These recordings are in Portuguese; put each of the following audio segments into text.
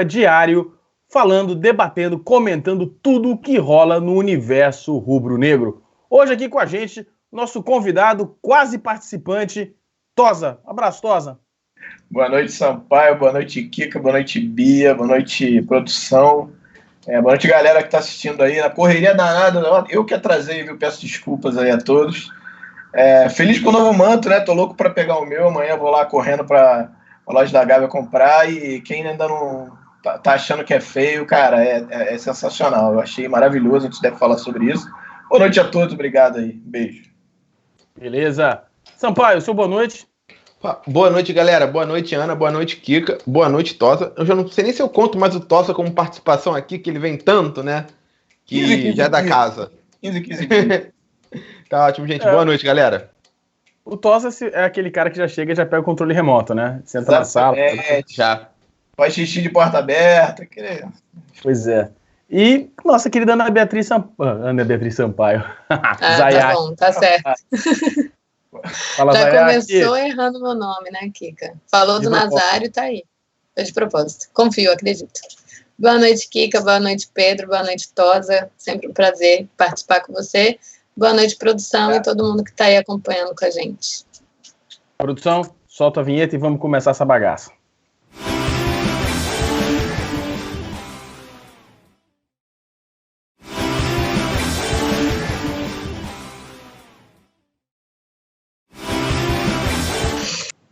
diário, falando, debatendo, comentando tudo o que rola no universo rubro-negro. Hoje aqui com a gente, nosso convidado, quase participante, Tosa. Abraço, Tosa. Boa noite, Sampaio. Boa noite, Kika. Boa noite, Bia. Boa noite, produção. Boa noite, galera que está assistindo aí. Na correria danada, eu que atrasei, viu? Peço desculpas aí a todos. Feliz com o novo manto, né? Tô louco para pegar o meu. Amanhã vou lá correndo para a loja da Gávea comprar. E quem ainda não tá achando que é feio, cara, é sensacional. Eu achei maravilhoso. A gente deve falar sobre isso. Boa noite a todos. Obrigado aí. Beijo. Beleza. Sampaio, seu boa noite. Boa noite, galera. Boa noite, Ana. Boa noite, Kika. Boa noite, Tosa. Eu já não sei nem se eu conto mais o Tosa como participação aqui, que ele vem tanto, né? Que 15, já é da casa. 15. Tá ótimo, gente. Boa noite, galera. O Tosa é aquele cara que já chega e já pega o controle remoto, né? Senta na sala. Já. Faz xixi de porta aberta. Pois é. E nossa querida Ana Beatriz Sampaio. Tá bom, tá certo. Fala, já Zayaki. começou errando meu nome, né, Kika? Falou do Nazário, tá aí. Foi de propósito. Confio, acredito. Boa noite, Kika. Boa noite, Pedro. Boa noite, Tosa. Sempre um prazer participar com você. Boa noite, produção e todo mundo que tá aí acompanhando com a gente. Produção, solta a vinheta e vamos começar essa bagaça.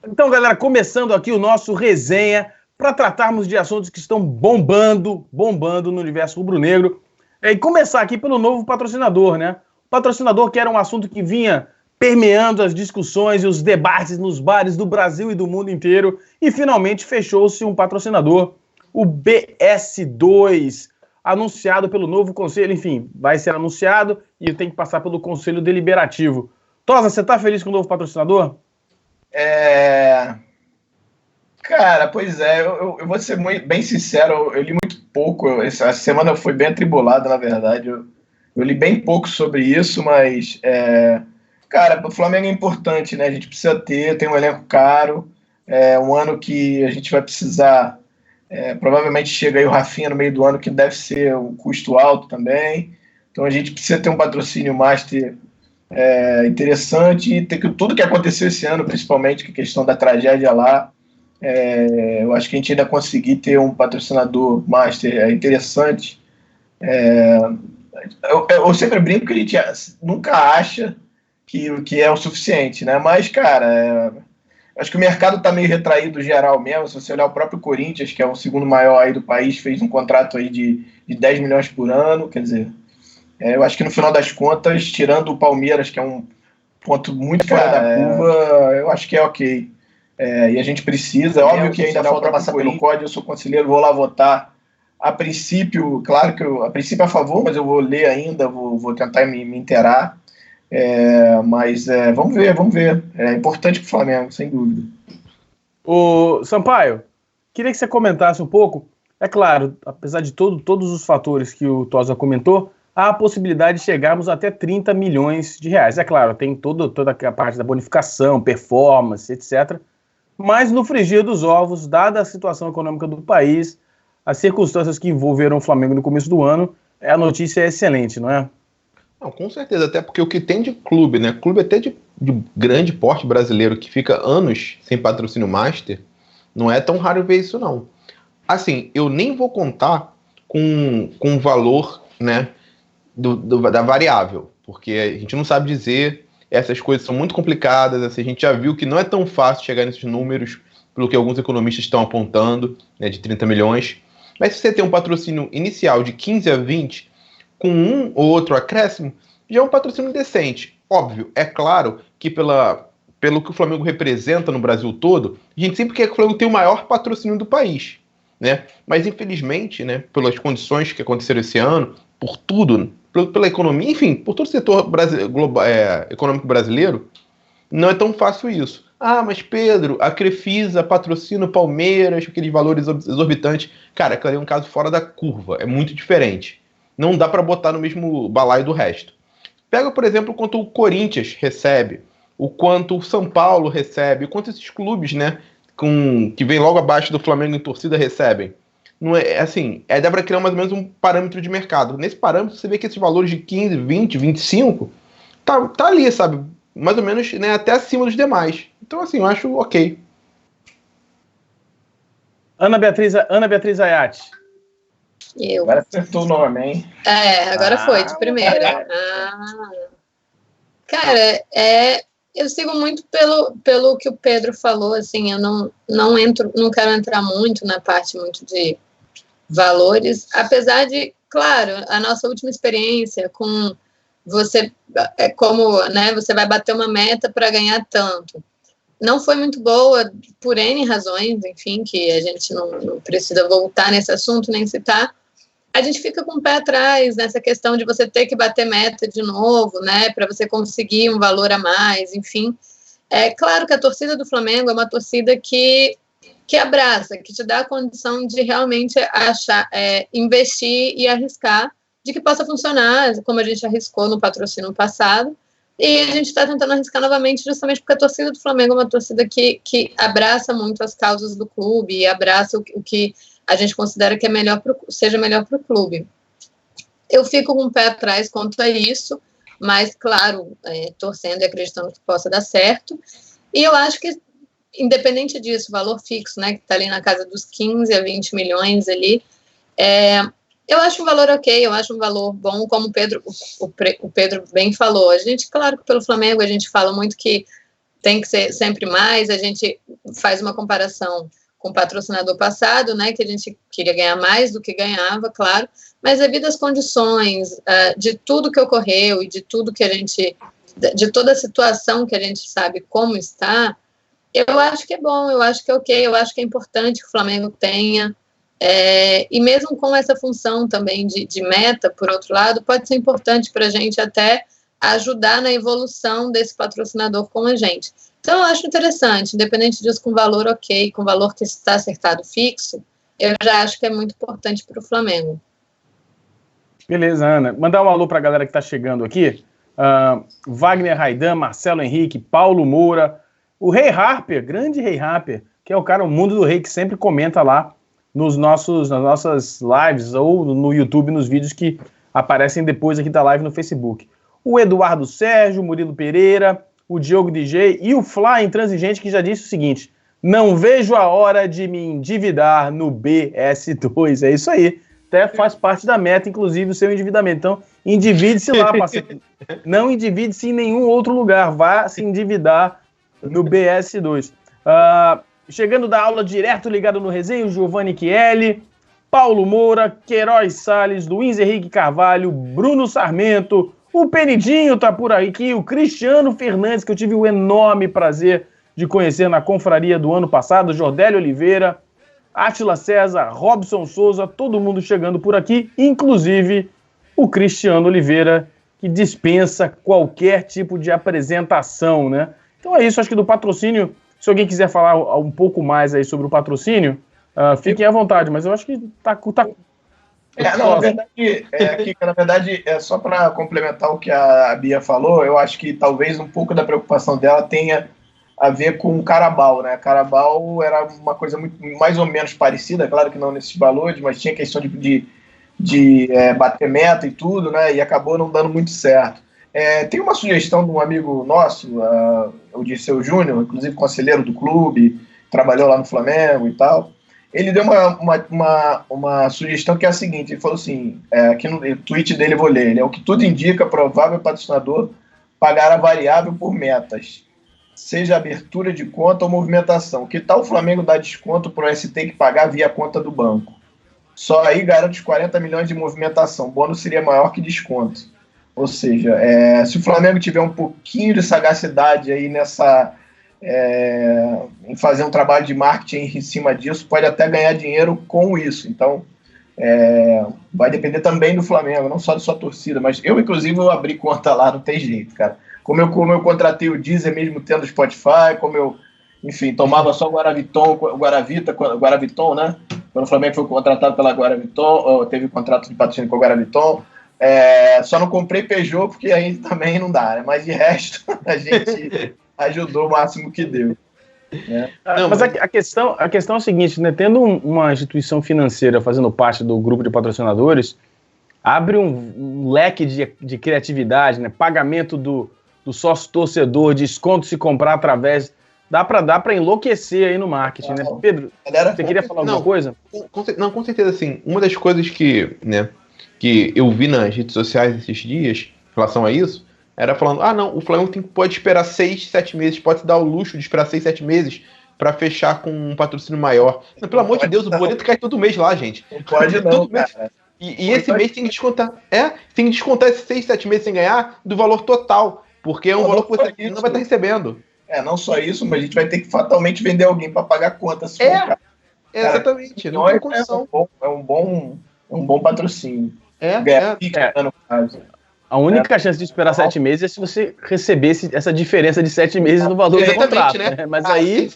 Então, galera, começando aqui o nosso resenha para tratarmos de assuntos que estão bombando no universo rubro-negro. E começar aqui pelo novo patrocinador, né? O patrocinador que era um assunto que vinha permeando as discussões e os debates nos bares do Brasil e do mundo inteiro. E finalmente fechou-se um patrocinador, o BS2, anunciado pelo novo conselho. Enfim, vai ser anunciado e tem que passar pelo conselho deliberativo. Tosa, você tá feliz com o novo patrocinador? Cara, pois é, eu vou ser bem sincero, eu li muito pouco, essa semana foi bem atribulada, na verdade, eu li bem pouco sobre isso, mas, cara, o Flamengo é importante, né, a gente precisa tem um elenco caro, um ano que a gente vai precisar, provavelmente chega aí o Rafinha no meio do ano, que deve ser um custo alto também, então a gente precisa ter um patrocínio master interessante, e tudo que aconteceu esse ano, principalmente com a questão da tragédia lá, eu acho que a gente ainda conseguir ter um patrocinador master interessante. Eu sempre brinco que a gente nunca acha que é o suficiente, né? Mas, cara, acho que o mercado está meio retraído geral mesmo. Se você olhar o próprio Corinthians, que é o segundo maior aí do país, fez um contrato aí de 10 milhões por ano, quer dizer, eu acho que no final das contas, tirando o Palmeiras, que é um ponto muito fora da curva, eu acho que é ok. E a gente precisa, óbvio que ainda falta passar pelo código, eu sou conselheiro, vou lá votar. A princípio, claro que a princípio é a favor, mas eu vou ler ainda, vou tentar me inteirar. Mas vamos ver. É importante para o Flamengo, sem dúvida. Ô, Sampaio, queria que você comentasse um pouco. É claro, apesar de todos os fatores que o Tosa comentou, há a possibilidade de chegarmos até 30 milhões de reais. É claro, tem toda a parte da bonificação, performance, etc. Mas no frigir dos ovos, dada a situação econômica do país, as circunstâncias que envolveram o Flamengo no começo do ano, a notícia é excelente, não é? Não, com certeza, até porque o que tem de clube, né? Clube até de grande porte brasileiro que fica anos sem patrocínio master, não é tão raro ver isso, não. Assim, eu nem vou contar com o valor, né, da variável, porque a gente não sabe dizer, essas coisas são muito complicadas, assim, a gente já viu que não é tão fácil chegar nesses números, pelo que alguns economistas estão apontando, né, de 30 milhões, mas se você tem um patrocínio inicial de 15 a 20, com um ou outro acréscimo, já é um patrocínio decente. Óbvio, é claro que pelo que o Flamengo representa no Brasil todo, a gente sempre quer que o Flamengo tenha o maior patrocínio do país, né? Mas infelizmente, né, pelas condições que aconteceram esse ano, por tudo, pela economia, enfim, por todo o setor econômico brasileiro, não é tão fácil isso. Ah, mas Pedro, a Crefisa patrocina o Palmeiras, aqueles valores exorbitantes. Cara, aquilo ali é um caso fora da curva, é muito diferente. Não dá para botar no mesmo balaio do resto. Pega, por exemplo, o quanto o Corinthians recebe, o quanto o São Paulo recebe, o quanto esses clubes, né, que vem logo abaixo do Flamengo em torcida recebem. não é assim, dá para criar mais ou menos um parâmetro de mercado. Nesse parâmetro, você vê que esses valores de 15, 20, 25, tá ali, sabe? Mais ou menos, né, até acima dos demais. Então, assim, eu acho ok. Ana Beatriz Ayati. Eu. Agora acertou o nome, hein? Agora foi, de primeira. Cara, eu sigo muito pelo que o Pedro falou, assim, eu não quero entrar muito na parte muito de valores, apesar de, claro, a nossa última experiência com você, como, né, você vai bater uma meta para ganhar tanto. Não foi muito boa, por N razões, enfim, que a gente não precisa voltar nesse assunto, nem citar. A gente fica com o pé atrás nessa questão de você ter que bater meta de novo, né, para você conseguir um valor a mais, enfim. É claro que a torcida do Flamengo é uma torcida que abraça, que te dá a condição de realmente investir e arriscar, de que possa funcionar, como a gente arriscou no patrocínio passado, e a gente está tentando arriscar novamente justamente porque a torcida do Flamengo é uma torcida que abraça muito as causas do clube e abraça o que a gente considera que seja melhor para o clube. Eu fico com o pé atrás quanto a isso, mas, claro, torcendo e acreditando que possa dar certo. E eu acho que, independente disso, o valor fixo, né, que está ali na casa dos 15 a 20 milhões ali, eu acho um valor ok, eu acho um valor bom, como o Pedro bem falou. A gente, claro que pelo Flamengo, a gente fala muito que tem que ser sempre mais, a gente faz uma comparação com o patrocinador passado, né, que a gente queria ganhar mais do que ganhava, claro, mas devido às condições de tudo que ocorreu e de tudo que de toda a situação que a gente sabe como está, eu acho que é bom, eu acho que é ok, eu acho que é importante que o Flamengo tenha, e mesmo com essa função também de meta, por outro lado, pode ser importante para a gente até ajudar na evolução desse patrocinador com a gente. Então, eu acho interessante, independente disso, com valor ok, com valor que está acertado fixo, eu já acho que é muito importante para o Flamengo. Beleza, Ana. Mandar um alô para a galera que está chegando aqui. Wagner Raidan, Marcelo Henrique, Paulo Moura, o Rei Harper, grande Rei Harper, que é o cara, o Mundo do Rei, que sempre comenta lá nas nossas lives ou no YouTube, nos vídeos que aparecem depois aqui da live no Facebook. O Eduardo Sérgio, Murilo Pereira, o Diogo DJ e o Fly Intransigente, que já disse o seguinte: não vejo a hora de me endividar no BS2. É isso aí. Até faz parte da meta, inclusive, o seu endividamento. Então, endivide-se lá, parceiro. Não endivide-se em nenhum outro lugar. Vá se endividar no BS2. Chegando da aula direto ligado no resenha, o Giovanni Chielli, Paulo Moura, Queiroz Salles, Luiz Henrique Carvalho, Bruno Sarmento, o Penidinho tá por aqui, o Cristiano Fernandes, que eu tive o enorme prazer de conhecer na confraria do ano passado, Jordélio Oliveira, Átila César, Robson Souza, todo mundo chegando por aqui, inclusive o Cristiano Oliveira, que dispensa qualquer tipo de apresentação, né? Então é isso, acho que do patrocínio, se alguém quiser falar um pouco mais aí sobre o patrocínio, fiquem à vontade, mas eu acho que tá na verdade, só para complementar o que a Bia falou, eu acho que talvez um pouco da preocupação dela tenha a ver com o Carabao, né? Carabao era uma coisa muito, mais ou menos parecida, claro que não nesses valores, mas tinha questão de bater meta e tudo, né? E acabou não dando muito certo. Tem uma sugestão de um amigo nosso, o Dirceu Júnior, inclusive conselheiro do clube, trabalhou lá no Flamengo e tal. Ele deu uma sugestão que é a seguinte: ele falou assim, aqui no tweet dele eu vou ler, o que tudo indica, provável patrocinador pagar a variável por metas, seja abertura de conta ou movimentação. Que tal o Flamengo dar desconto para o ST que pagar via conta do banco? Só aí garante os 40 milhões de movimentação, o bônus seria maior que desconto. Ou seja, se o Flamengo tiver um pouquinho de sagacidade aí em fazer um trabalho de marketing em cima disso, pode até ganhar dinheiro com isso. Então, vai depender também do Flamengo, não só da sua torcida, mas eu, inclusive, eu abri conta lá, não tem jeito, cara. Como eu contratei o Deezer mesmo tendo Spotify, como eu, enfim, tomava só Guaraviton, né? Quando o Flamengo foi contratado pela Guaraviton, teve contrato de patrocínio com a Guaraviton, só não comprei Peugeot, porque aí também não dá, né? Mas de resto, a gente ajudou o máximo que deu. Né? Mas a questão é a seguinte, né? Tendo uma instituição financeira fazendo parte do grupo de patrocinadores, abre um leque de criatividade, né? Pagamento do sócio torcedor, desconto se comprar através... Dá para enlouquecer aí no marketing, né? Pedro, você queria falar alguma coisa? Com certeza, sim. Uma das coisas que eu vi nas redes sociais esses dias, em relação a isso, era falando, o Flamengo pode esperar 6, 7 meses, pode se dar o luxo de esperar 6, 7 meses para fechar com um patrocínio maior. Não, pelo amor de Deus, o boleto cai todo mês lá, gente. Não pode não, cara. E esse mês tem que descontar. Tem que descontar esses 6, 7 meses sem ganhar do valor total, porque é um valor que você não vai estar recebendo. Não só isso, mas a gente vai ter que fatalmente vender alguém para pagar a conta. Se for, exatamente. Não tem condição. É um bom patrocínio. No caso. A única chance de esperar 7 meses é se você recebesse essa diferença de 7 meses no valor do contrato. Né? Mas aí...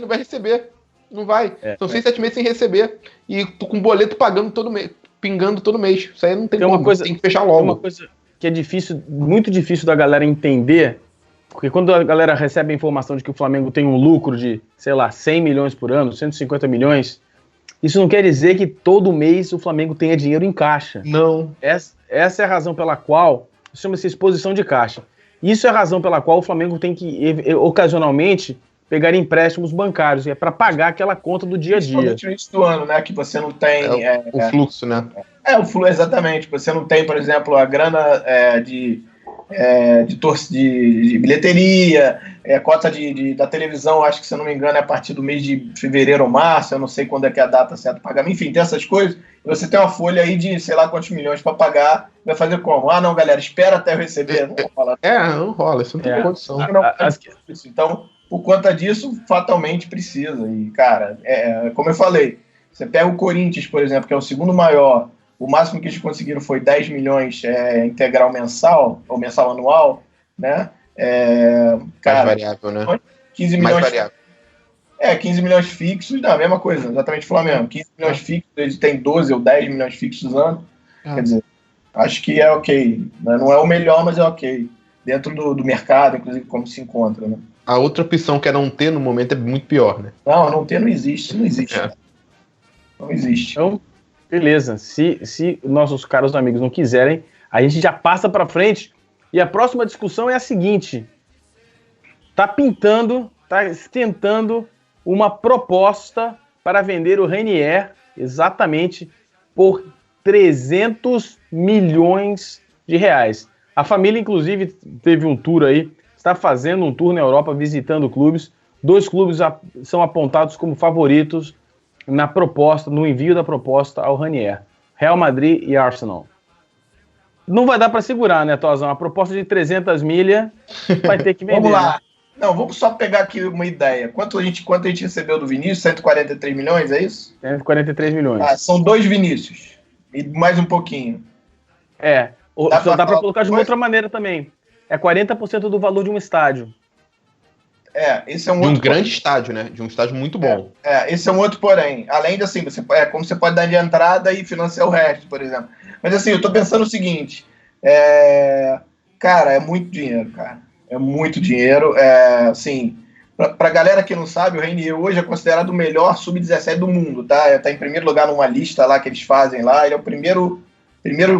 não vai receber. Não vai. São 6, 7 meses sem receber. E com o boleto pagando todo mês, pingando todo mês. Isso aí não tem como. Tem que fechar logo. Uma coisa que é difícil, muito difícil da galera entender, porque quando a galera recebe a informação de que o Flamengo tem um lucro de, 100 milhões por ano, 150 milhões, isso não quer dizer que todo mês o Flamengo tenha dinheiro em caixa. Não. Essa é a razão pela qual, chama-se exposição de caixa. Isso é a razão pela qual o Flamengo tem que, ocasionalmente, pegar empréstimos bancários, para pagar aquela conta do dia a dia. Principalmente no início do ano, né, que você não tem... o fluxo, né? O fluxo, exatamente. Você não tem, por exemplo, a grana de bilheteria, cota da televisão, acho que, se eu não me engano, é a partir do mês de fevereiro ou março, eu não sei quando é que é a data certa para pagar, enfim, tem essas coisas, e você tem uma folha aí de sei lá quantos milhões para pagar, vai fazer como? Não, galera, espera até eu receber. Não rola. Não rola, isso não tem condição. Então, por conta disso, fatalmente precisa, e, cara, como eu falei, você pega o Corinthians, por exemplo, que é o segundo maior, o máximo que eles conseguiram foi 10 milhões integral mensal, ou mensal anual, né? Cara, mais variável, né? 15 milhões. Mais variável. 15 milhões fixos, a mesma coisa, exatamente o Flamengo. 15 milhões fixos, eles têm 12 ou 10 milhões fixos ano. Quer dizer, acho que é ok. Né? Não é o melhor, mas é ok. Dentro do mercado, inclusive, como se encontra, né? A outra opção que é não ter no momento é muito pior, né? Não ter não existe. Não existe. Não existe. Então, beleza. Se nossos caros amigos não quiserem, a gente já passa para frente. E a próxima discussão é a seguinte. Tá tentando uma proposta para vender o Renier exatamente por 300 milhões de reais. A família, inclusive, teve um tour aí, está fazendo um tour na Europa, visitando clubes. 2 clubes são apontados como favoritos no envio da proposta ao Renier. Real Madrid e Arsenal. Não vai dar para segurar, né, Tozão? A proposta de 300 milha vai ter que vender. Vamos lá. Né? Não, vamos só pegar aqui uma ideia. Quanto a gente recebeu do Vinícius? 143 milhões, é isso? 143 milhões. São 2 Vinícius. E mais um pouquinho. Dá para colocar de uma outra maneira também. É 40% do valor de um estádio. Esse é um outro... De um grande estádio, né? De um estádio muito bom. Esse é um outro porém. Além de, assim, como você pode dar de entrada e financiar o resto, por exemplo. Mas, assim, eu tô pensando o seguinte. Cara, é muito dinheiro, cara. É muito dinheiro. Assim, pra galera que não sabe, o Renier hoje é considerado o melhor sub-17 do mundo, tá? Tá em primeiro lugar numa lista lá que eles fazem lá. Ele é o primeiro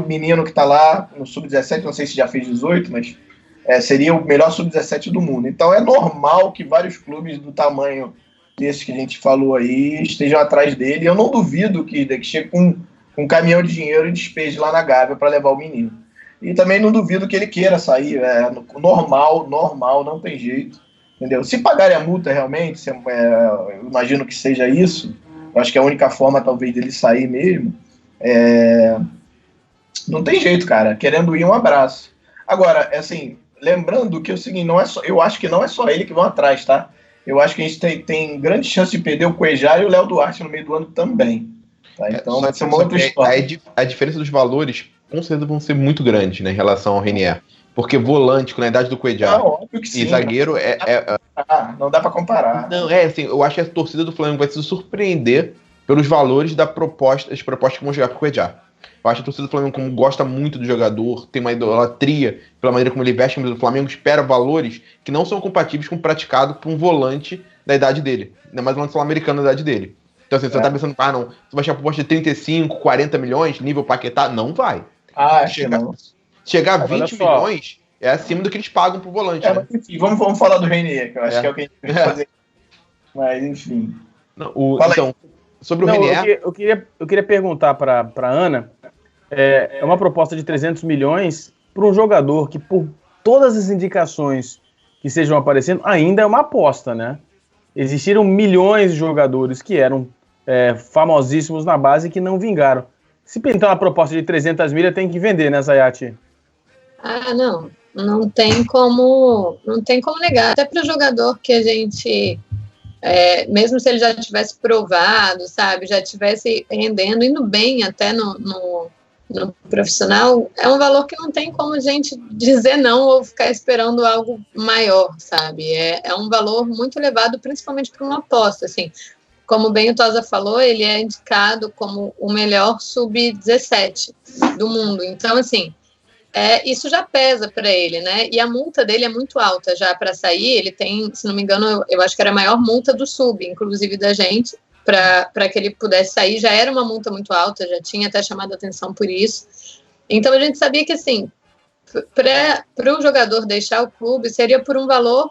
menino que tá lá no sub-17. Não sei se já fez 18, mas... seria o melhor sub-17 do mundo. Então é normal que vários clubes do tamanho desses que a gente falou aí estejam atrás dele. Eu não duvido que chegue com um caminhão de dinheiro e despeje lá na Gávea para levar o menino. E também não duvido que ele queira sair. Normal, não tem jeito. Entendeu? Se pagarem a multa realmente, eu imagino que seja isso. Eu acho que é a única forma talvez dele sair mesmo. Não tem jeito, cara. Querendo ir, um abraço. Agora, assim... Lembrando que é o seguinte, eu acho que não é só ele que vão atrás, tá? Eu acho que a gente tem grande chance de perder o Cuejá e o Léo Duarte no meio do ano também. Tá? Então vai ser uma outra história. A diferença dos valores, com certeza, vão ser muito grandes, né, em relação ao Renier. Porque volante, com a idade do Cuejá e zagueiro não dá pra comparar. Não, assim, eu acho que a torcida do Flamengo vai se surpreender pelos valores das propostas que vão chegar pro Cuejá. Eu acho que a torcida do Flamengo, como gosta muito do jogador, tem uma idolatria pela maneira como ele veste a camisa do Flamengo, espera valores que não são compatíveis com o praticado por um volante da idade dele. Ainda mais um sul-americano da idade dele. Então, assim, você tá pensando, não, você vai achar proposta de 35, 40 milhões, nível Paquetá? Não vai. Chegar a 20 milhões é acima do que eles pagam pro volante. Né? Mas, enfim, vamos falar do Renier, que eu acho que é o que a gente tem que fazer. Mas, enfim. Não, então, sobre o Renier... Eu queria perguntar para Ana, é uma proposta de 300 milhões para um jogador que, por todas as indicações que estejam aparecendo, ainda é uma aposta, né? Existiram milhões de jogadores que eram famosíssimos na base e que não vingaram. Se pintar uma proposta de 300 milhas, tem que vender, né, Zayat? Não tem como negar. Até para o jogador que a gente, mesmo se ele já tivesse provado, sabe, já tivesse rendendo, indo bem até no profissional, é um valor que não tem como a gente dizer não ou ficar esperando algo maior, sabe? É um valor muito elevado, principalmente para uma aposta, assim. Como bem o Tosa falou, ele é indicado como o melhor sub-17 do mundo. Então, assim, isso já pesa para ele, né? E a multa dele é muito alta já para sair. Ele tem, se não me engano, eu acho que era a maior multa do sub, inclusive da gente, para que ele pudesse sair. Já era uma multa muito alta, já tinha até chamado a atenção por isso. Então, a gente sabia que, assim, para o jogador deixar o clube, seria por um valor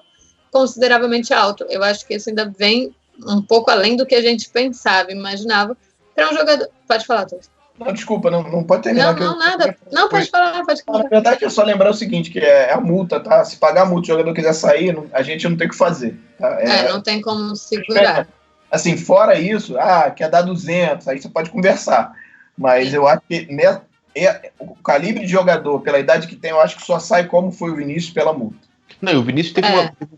consideravelmente alto. Eu acho que isso ainda vem um pouco além do que a gente pensava, imaginava, para um jogador... Pode falar, Tosa. Não, desculpa, não pode terminar. Nada. Não, pode falar. Na verdade, é só lembrar o seguinte, que é a multa, tá? Se pagar a multa, o jogador quiser sair, a gente não tem o que fazer. Tá? Não tem como segurar. Assim, fora isso, quer dar 200, aí você pode conversar. Mas eu acho que o calibre de jogador, pela idade que tem, eu acho que só sai como foi o Vinícius pela multa. Não, e o Vinícius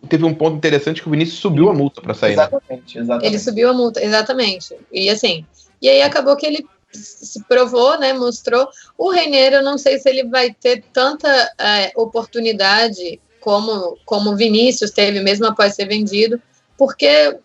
teve um ponto interessante, que o Vinícius subiu a multa para sair. Exatamente. Ele subiu a multa, exatamente. E assim, e aí acabou que ele se provou, né, mostrou. O Renier, eu não sei se ele vai ter tanta oportunidade como o Vinícius teve, mesmo após ser vendido, porque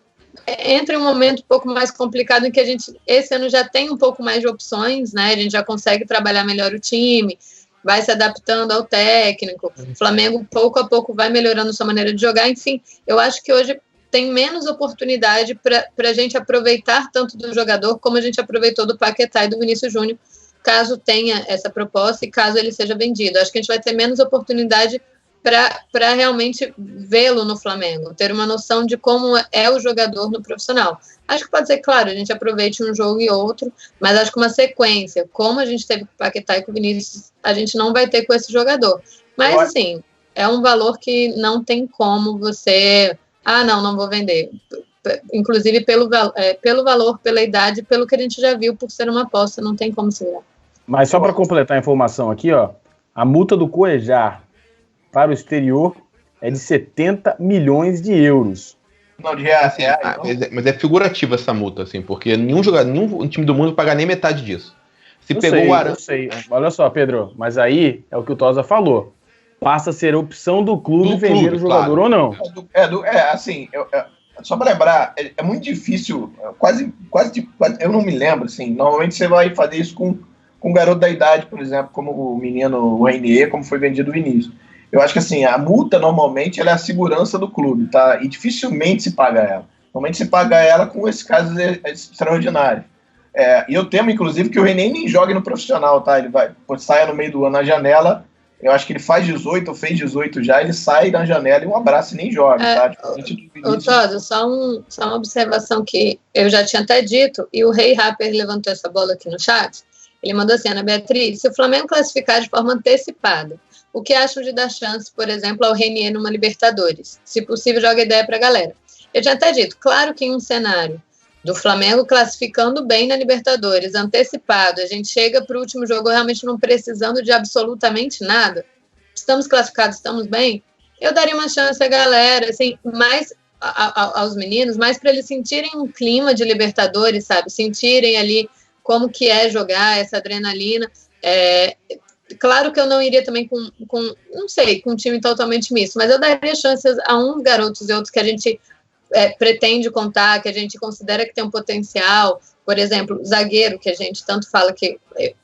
entra em um momento um pouco mais complicado em que a gente, esse ano, já tem um pouco mais de opções, né, a gente já consegue trabalhar melhor o time, vai se adaptando ao técnico, o Flamengo pouco a pouco vai melhorando sua maneira de jogar, enfim, eu acho que hoje tem menos oportunidade para a gente aproveitar tanto do jogador como a gente aproveitou do Paquetá e do Vinícius Júnior, caso tenha essa proposta e caso ele seja vendido. Acho que a gente vai ter menos oportunidade para realmente vê-lo no Flamengo, ter uma noção de como é o jogador no profissional. Acho que pode ser, claro, a gente aproveite um jogo e outro, mas acho que uma sequência, como a gente teve com o Paquetá e com o Vinícius, a gente não vai ter com esse jogador. Mas, assim, é um valor que não tem como você... não vou vender. Inclusive pelo valor, pela idade, pelo que a gente já viu, por ser uma aposta, não tem como segurar. Mas só para completar a informação aqui, a multa do Cuejar para o exterior é de 70 milhões de euros. Não, de reais. Mas é figurativa essa multa, assim, porque nenhum time do mundo paga nem metade disso. Eu sei. Olha só, Pedro, mas aí é o que o Tosa falou. Passa a ser opção do clube vender o jogador, claro, ou não. Assim, só para lembrar, é muito difícil, quase, eu não me lembro, assim, normalmente você vai fazer isso com um garoto da idade, por exemplo, como o menino Renier, como foi vendido no início. Eu acho que, assim, a multa, normalmente, ela é a segurança do clube, tá? E dificilmente se paga ela. Normalmente se paga ela com esses casos extraordinários. E eu temo, inclusive, que o Renier nem jogue no profissional, tá? Ele saia no meio do ano na janela. Eu acho que ele faz 18 ou fez 18 já, ele sai na janela e um abraço e nem joga, tá? Todd, só uma observação que eu já tinha até dito, e o Rei Rapper levantou essa bola aqui no chat, ele mandou assim: Ana Beatriz, se o Flamengo classificar de forma antecipada, o que acham de dar chance, por exemplo, ao Renier numa Libertadores? Se possível, joga ideia pra galera. Eu tinha até dito, claro que em um cenário do Flamengo classificando bem na Libertadores, antecipado, a gente chega para o último jogo realmente não precisando de absolutamente nada, estamos classificados, estamos bem, eu daria uma chance à galera, assim, mais aos meninos, mais para eles sentirem um clima de Libertadores, sabe, sentirem ali como que é jogar essa adrenalina. Claro que eu não iria também com um time totalmente misto, mas eu daria chances a uns garotos e outros que a gente pretende contar, que a gente considera que tem um potencial, por exemplo, zagueiro, que a gente tanto fala que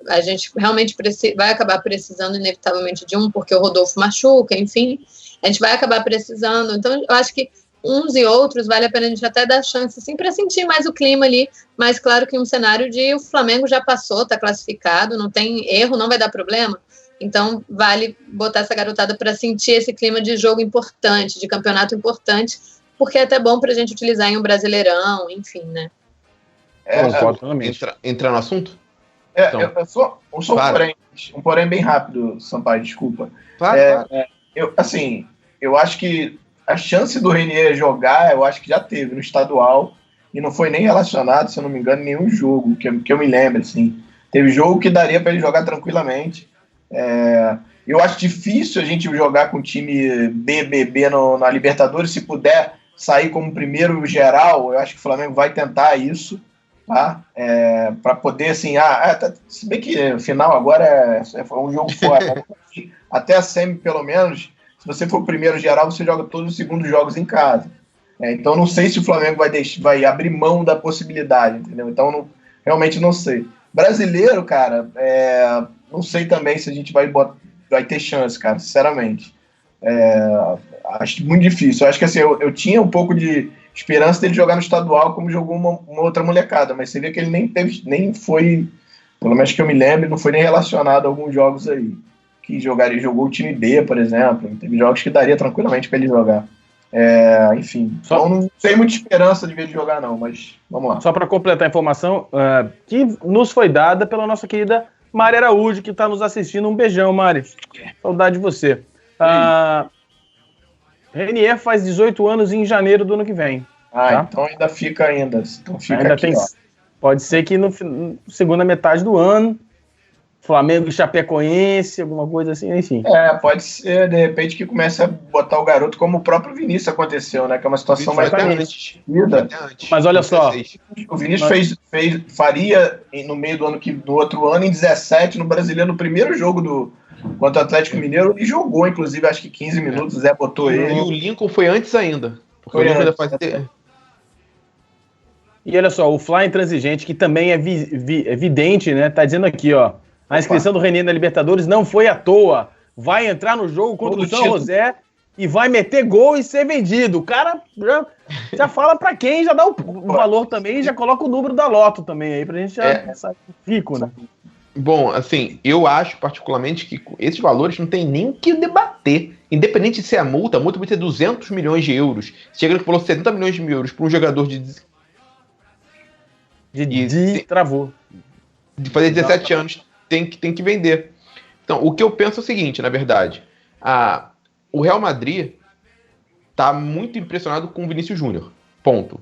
a gente realmente vai acabar precisando inevitavelmente de um, porque o Rodolfo machuca, enfim, a gente vai acabar precisando. Então, eu acho que uns e outros, vale a pena a gente até dar chance, assim, para sentir mais o clima ali, mas claro que um cenário de o Flamengo já passou, tá classificado, não tem erro, não vai dar problema, então vale botar essa garotada para sentir esse clima de jogo importante, de campeonato importante, porque é até bom pra gente utilizar em um Brasileirão, enfim, né? Entrar no assunto? Então. Eu sou um porém bem rápido, Sampaio, desculpa. Claro. Eu acho que a chance do Renier jogar, eu acho que já teve no estadual, e não foi nem relacionado, se eu não me engano, em nenhum jogo, que eu me lembro, assim. Teve jogo que daria para ele jogar tranquilamente. Eu acho difícil a gente jogar com o time BBB na Libertadores, se puder sair como primeiro geral, eu acho que o Flamengo vai tentar isso, tá? Para poder, assim, se bem que o final agora é um jogo fora, até a semi, pelo menos, se você for o primeiro geral, você joga todos os segundos jogos em casa. Então, não sei se o Flamengo vai abrir mão da possibilidade, entendeu? Então, realmente não sei. Brasileiro, cara, não sei também se a gente vai ter chance, cara, sinceramente. Acho muito difícil. Eu acho que assim, eu tinha um pouco de esperança dele jogar no estadual como jogou uma outra molecada, mas você vê que ele nem foi, pelo menos que eu me lembro, não foi nem relacionado a alguns jogos aí. Que jogou o time B, por exemplo. Teve jogos que daria tranquilamente para ele jogar. Enfim, então não tenho muita esperança de ver ele jogar, não, mas vamos lá. Só para completar a informação que nos foi dada pela nossa querida Mari Araújo, que está nos assistindo. Um beijão, Mari. Saudade de você. Renier faz 18 anos em janeiro do ano que vem. Tá? Então ainda fica Então fica ainda aqui, pode ser que no segunda metade do ano, Flamengo e Chapecoense, alguma coisa assim, enfim. Pode ser, de repente, que comece a botar o garoto como o próprio Vinícius aconteceu, né? Que é uma situação mais parecida. Mas olha só. O Vinícius faria no meio do outro ano, em 17, no Brasileiro, no primeiro jogo contra o Atlético Mineiro, e jogou, inclusive, acho que 15 minutos, o Zé botou ele. E o Lincoln foi antes ainda. Porque o Lincoln ainda fazia... E olha só, o Fly Intransigente, que também é evidente, né? Tá dizendo aqui, ó. A inscrição do Renier na Libertadores não foi à toa. Vai entrar no jogo contra o São José e vai meter gol e ser vendido. O cara já fala pra quem, já dá o valor também e já coloca o número da loto também aí, pra gente já sair rico, né? Bom, assim, eu acho particularmente que esses valores não tem nem o que debater. Independente de ser a multa vai ser 200 milhões de euros. Chega que falou 70 milhões de euros para um jogador travou. De fazer 17 anos, tem que vender. Então, o que eu penso é o seguinte, na verdade. O Real Madrid tá muito impressionado com o Vinícius Júnior. Ponto.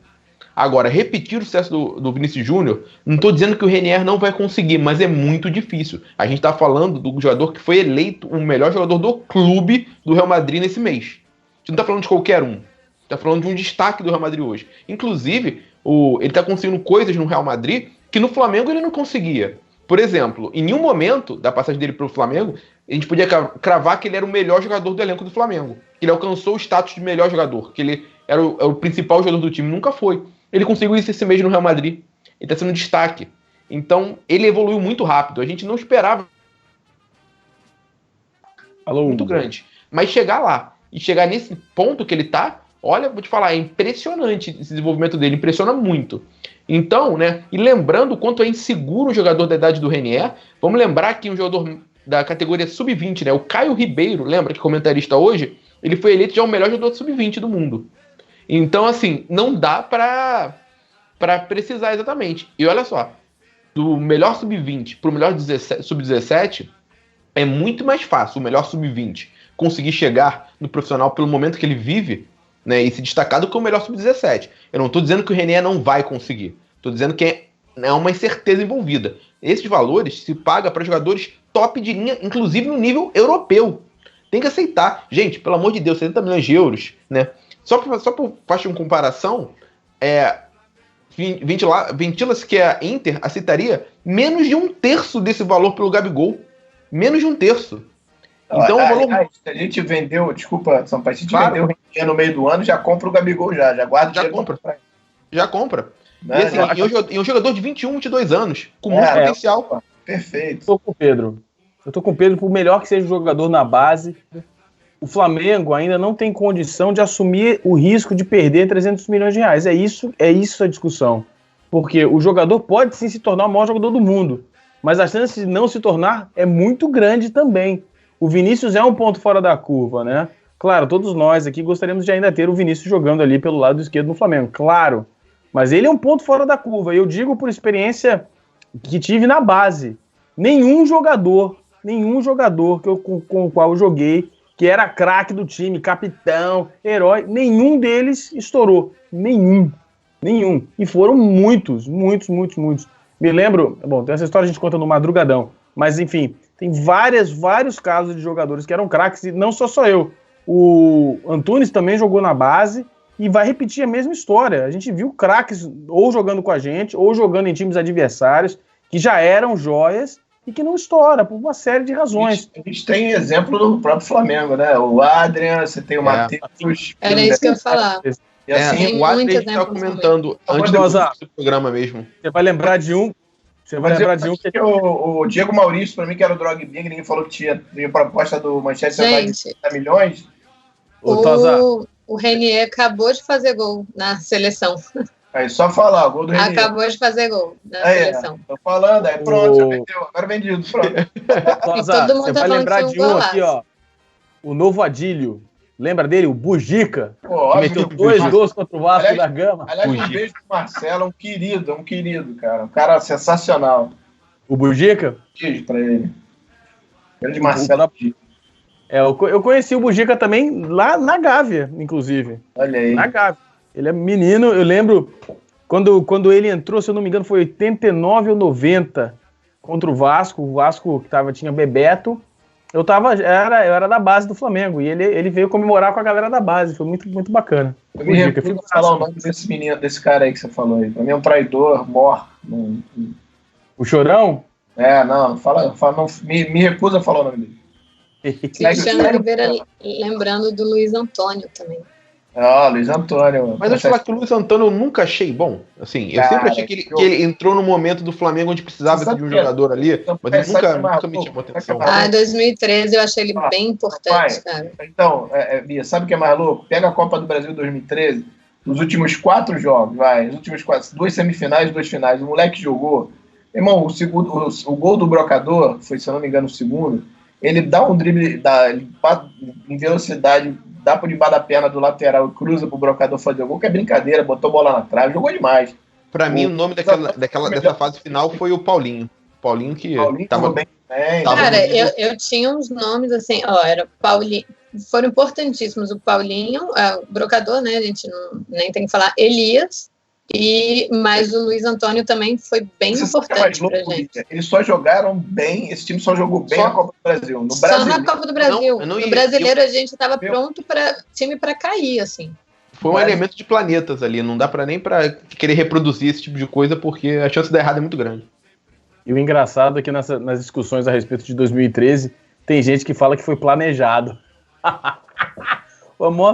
Agora, repetir o sucesso do Vinícius Júnior, não estou dizendo que o Renier não vai conseguir, mas é muito difícil. A gente está falando do jogador que foi eleito o melhor jogador do clube do Real Madrid nesse mês. A gente não está falando de qualquer um. Está falando de um destaque do Real Madrid hoje. Inclusive, ele está conseguindo coisas no Real Madrid que no Flamengo ele não conseguia. Por exemplo, em nenhum momento da passagem dele para o Flamengo, a gente podia cravar que ele era o melhor jogador do elenco do Flamengo. Que ele alcançou o status de melhor jogador. Que ele era o principal jogador do time. Nunca foi. Ele conseguiu isso esse mês no Real Madrid. Ele está sendo um destaque. Então, ele evoluiu muito rápido. A gente não esperava muito grande. Mas chegar lá e chegar nesse ponto que ele está, olha, vou te falar, é impressionante esse desenvolvimento dele. Impressiona muito. Então, né, e lembrando o quanto é inseguro o jogador da idade do Renier, vamos lembrar que um jogador da categoria sub-20, né, o Caio Ribeiro, lembra que comentarista hoje, ele foi eleito já o melhor jogador sub-20 do mundo. Então, assim, não dá para precisar exatamente. E olha só, do melhor sub-20 para o melhor sub-17, é muito mais fácil o melhor sub-20 conseguir chegar no profissional pelo momento que ele vive, né, e se destacar do que o melhor sub-17. Eu não estou dizendo que o Renier não vai conseguir. Estou dizendo que é uma incerteza envolvida. Esses valores se pagam para jogadores top de linha, inclusive no nível europeu. Tem que aceitar. Gente, pelo amor de Deus, 70 milhões de euros, né? Só por fazer uma comparação, ventila-se que a Inter aceitaria menos de 1/3 desse valor pelo Gabigol. Menos de 1/3. Então, o valor... Se a gente vendeu, desculpa, Sampaio, se a gente vendeu o Renier no meio do ano, já compra o Gabigol já guarda o dinheiro. Já compra. Né? E um jogador de 21, 22 anos, com muito potencial. Perfeito. Eu tô com o Pedro. Por melhor que seja o jogador na base, o Flamengo ainda não tem condição de assumir o risco de perder 300 milhões de reais. É isso a discussão. Porque o jogador pode sim se tornar o maior jogador do mundo, mas a chance de não se tornar é muito grande também. O Vinícius é um ponto fora da curva, né? Claro, todos nós aqui gostaríamos de ainda ter o Vinícius jogando ali pelo lado esquerdo no Flamengo, claro. Mas ele é um ponto fora da curva. E eu digo por experiência que tive na base. Nenhum jogador com o qual eu joguei, que era craque do time, capitão, herói, nenhum deles estourou. Nenhum. E foram muitos. Me lembro, bom, essa história a gente conta no Madrugadão, mas enfim, tem vários casos de jogadores que eram craques, e não só eu. O Antunes também jogou na base e vai repetir a mesma história. A gente viu craques ou jogando com a gente, ou jogando em times adversários, que já eram joias e que não estoura, por uma série de razões. A gente tem exemplo do próprio Flamengo, né? O Adrian, você tem o Matheus. Era isso que eu ia falar. E assim, o Adrian estava comentando antes do programa mesmo. Você vai lembrar de um. Que o Diego Maurício, para mim, que era o Drogba, que ninguém falou que tinha proposta do Manchester United de 30 milhões. O Renier acabou de fazer gol na seleção. Aí, só falar, o gol do Renier. Acabou de fazer gol na seleção. Tô falando, aí pronto, já vendeu. Agora vendido, pronto. Todo mundo você tá vai lembrar de um aqui, ó. O Novo Adílio. Lembra dele? O Bugica. Pô, que meteu 2 gols contra o Vasco da Gama. Aliás, um beijo pro Marcelo, um querido, cara. Um cara sensacional. O Bugica? Beijo pra ele. Grande Marcelo. Eu conheci o Bugica também lá na Gávea, inclusive. Olha aí. Na Gávea. Ele é menino, eu lembro quando ele entrou, se eu não me engano, foi 89 ou 90 contra o Vasco. O Vasco tinha Bebeto. Eu era da base do Flamengo e ele veio comemorar com a galera da base. Foi muito, muito bacana. Eu me recuso a falar o nome desse cara aí que você falou aí. Pra mim é um traidor, O Chorão? Não, me recuso a falar o nome dele. Cristiano Oliveira lembrando do Luiz Antônio também. Luiz Antônio. Mas eu falar que o Luiz Antônio eu nunca achei bom. Assim, eu sempre achei que ele entrou no momento do Flamengo onde precisava de um jogador ali, mas ele nunca me chamou atenção. 2013 eu achei ele bem importante, cara. Então, Bia, sabe o que é mais louco? Pega a Copa do Brasil 2013, nos últimos 4 jogos, os últimos 4, 2 semifinais, 2 finais, o moleque jogou. Irmão, o gol do Brocador, foi, se eu não me engano, o segundo, ele dá um drible em velocidade, dá por debaixo da perna do lateral e cruza pro Brocador fazer o gol, que é brincadeira, botou bola na trave, jogou demais. Pra mim, o nome dessa fase final foi o Paulinho. Paulinho tava bem. Cara, eu tinha uns nomes assim, era Paulinho, foram importantíssimos. O Paulinho, o Brocador, né? A gente nem tem que falar, Elias. Mas o Luiz Antônio também foi bem importante pra gente. Eles só jogaram bem, esse time só jogou bem na Copa do Brasil. Só na Copa do Brasil. No brasileiro a gente estava pronto para time para cair, assim. Foi um elemento de planetas ali, não dá nem para querer reproduzir esse tipo de coisa, porque a chance de dar errado é muito grande. E o engraçado é que nas discussões a respeito de 2013, tem gente que fala que foi planejado. Uma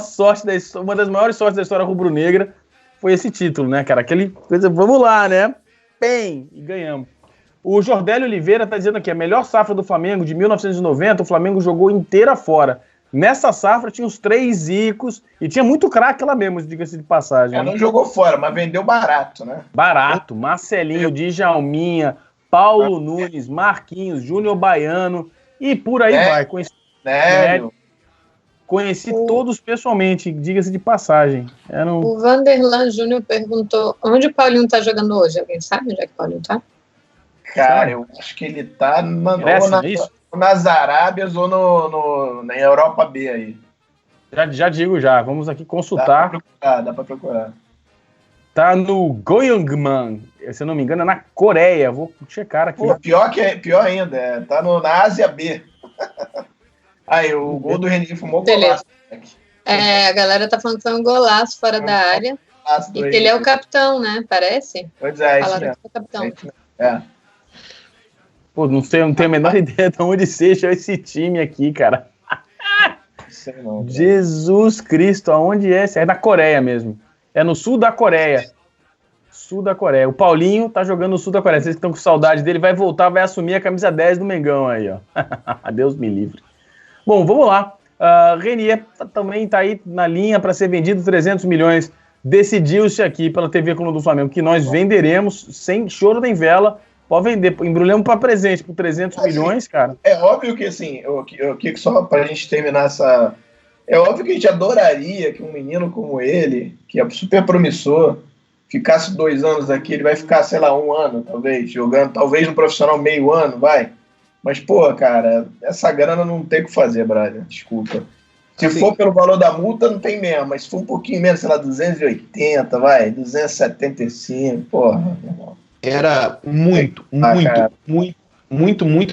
das maiores sortes da história rubro-negra foi esse título, né, cara? Aquele coisa, vamos lá, né? Bem, e ganhamos. O Jordélio Oliveira tá dizendo aqui, a melhor safra do Flamengo de 1990, o Flamengo jogou inteira fora. Nessa safra tinha os 3 Zicos e tinha muito craque lá mesmo, diga-se de passagem. Não jogou fora, mas vendeu barato, né? Barato. Marcelinho, Djalminha, Paulo Nunes, Marquinhos, Júnior Baiano e por aí vai. Conheci todos pessoalmente, diga-se de passagem. O Vanderlan Júnior perguntou onde o Paulinho tá jogando hoje. Alguém sabe onde é que o Paulinho tá? Cara, eu acho que ele tá nas Arábias ou na Europa B aí. Já digo já, vamos aqui consultar. Dá pra procurar. Tá no Gyeongman, se eu não me engano, é na Coreia. Vou checar aqui. Pô, pior ainda, tá na Ásia B. Aí, o gol do Renier fumou golaço. A galera tá falando que foi um golaço fora da área. E que ele é o capitão, né? Parece? Pois é, isso mesmo. É o capitão. Pô, não tenho a menor ideia de onde seja esse time aqui, cara. Não, Jesus Cristo, aonde é? É na Coreia mesmo. É no sul da Coreia. Sul da Coreia. O Paulinho tá jogando no sul da Coreia. Vocês que estão com saudade dele, vai voltar, vai assumir a camisa 10 do Mengão aí, ó. Deus me livre. Bom, vamos lá. Renier também está aí na linha para ser vendido 300 milhões. Decidiu-se aqui pela TV Coluna do Flamengo que nós venderemos sem choro nem vela. Pode vender, embrulhamos para presente por 300 milhões, cara. É óbvio que, assim, que só para a gente terminar essa... É óbvio que a gente adoraria que um menino como ele, que é super promissor, ficasse 2 anos aqui, ele vai ficar, sei lá, 1 ano, talvez, jogando, talvez no profissional meio ano, vai. Mas, pô, cara, essa grana não tem o que fazer, Braga, desculpa. Se for pelo valor da multa, não tem mesmo, mas se for um pouquinho menos, sei lá, 280, vai, 275, porra, meu irmão. Era muito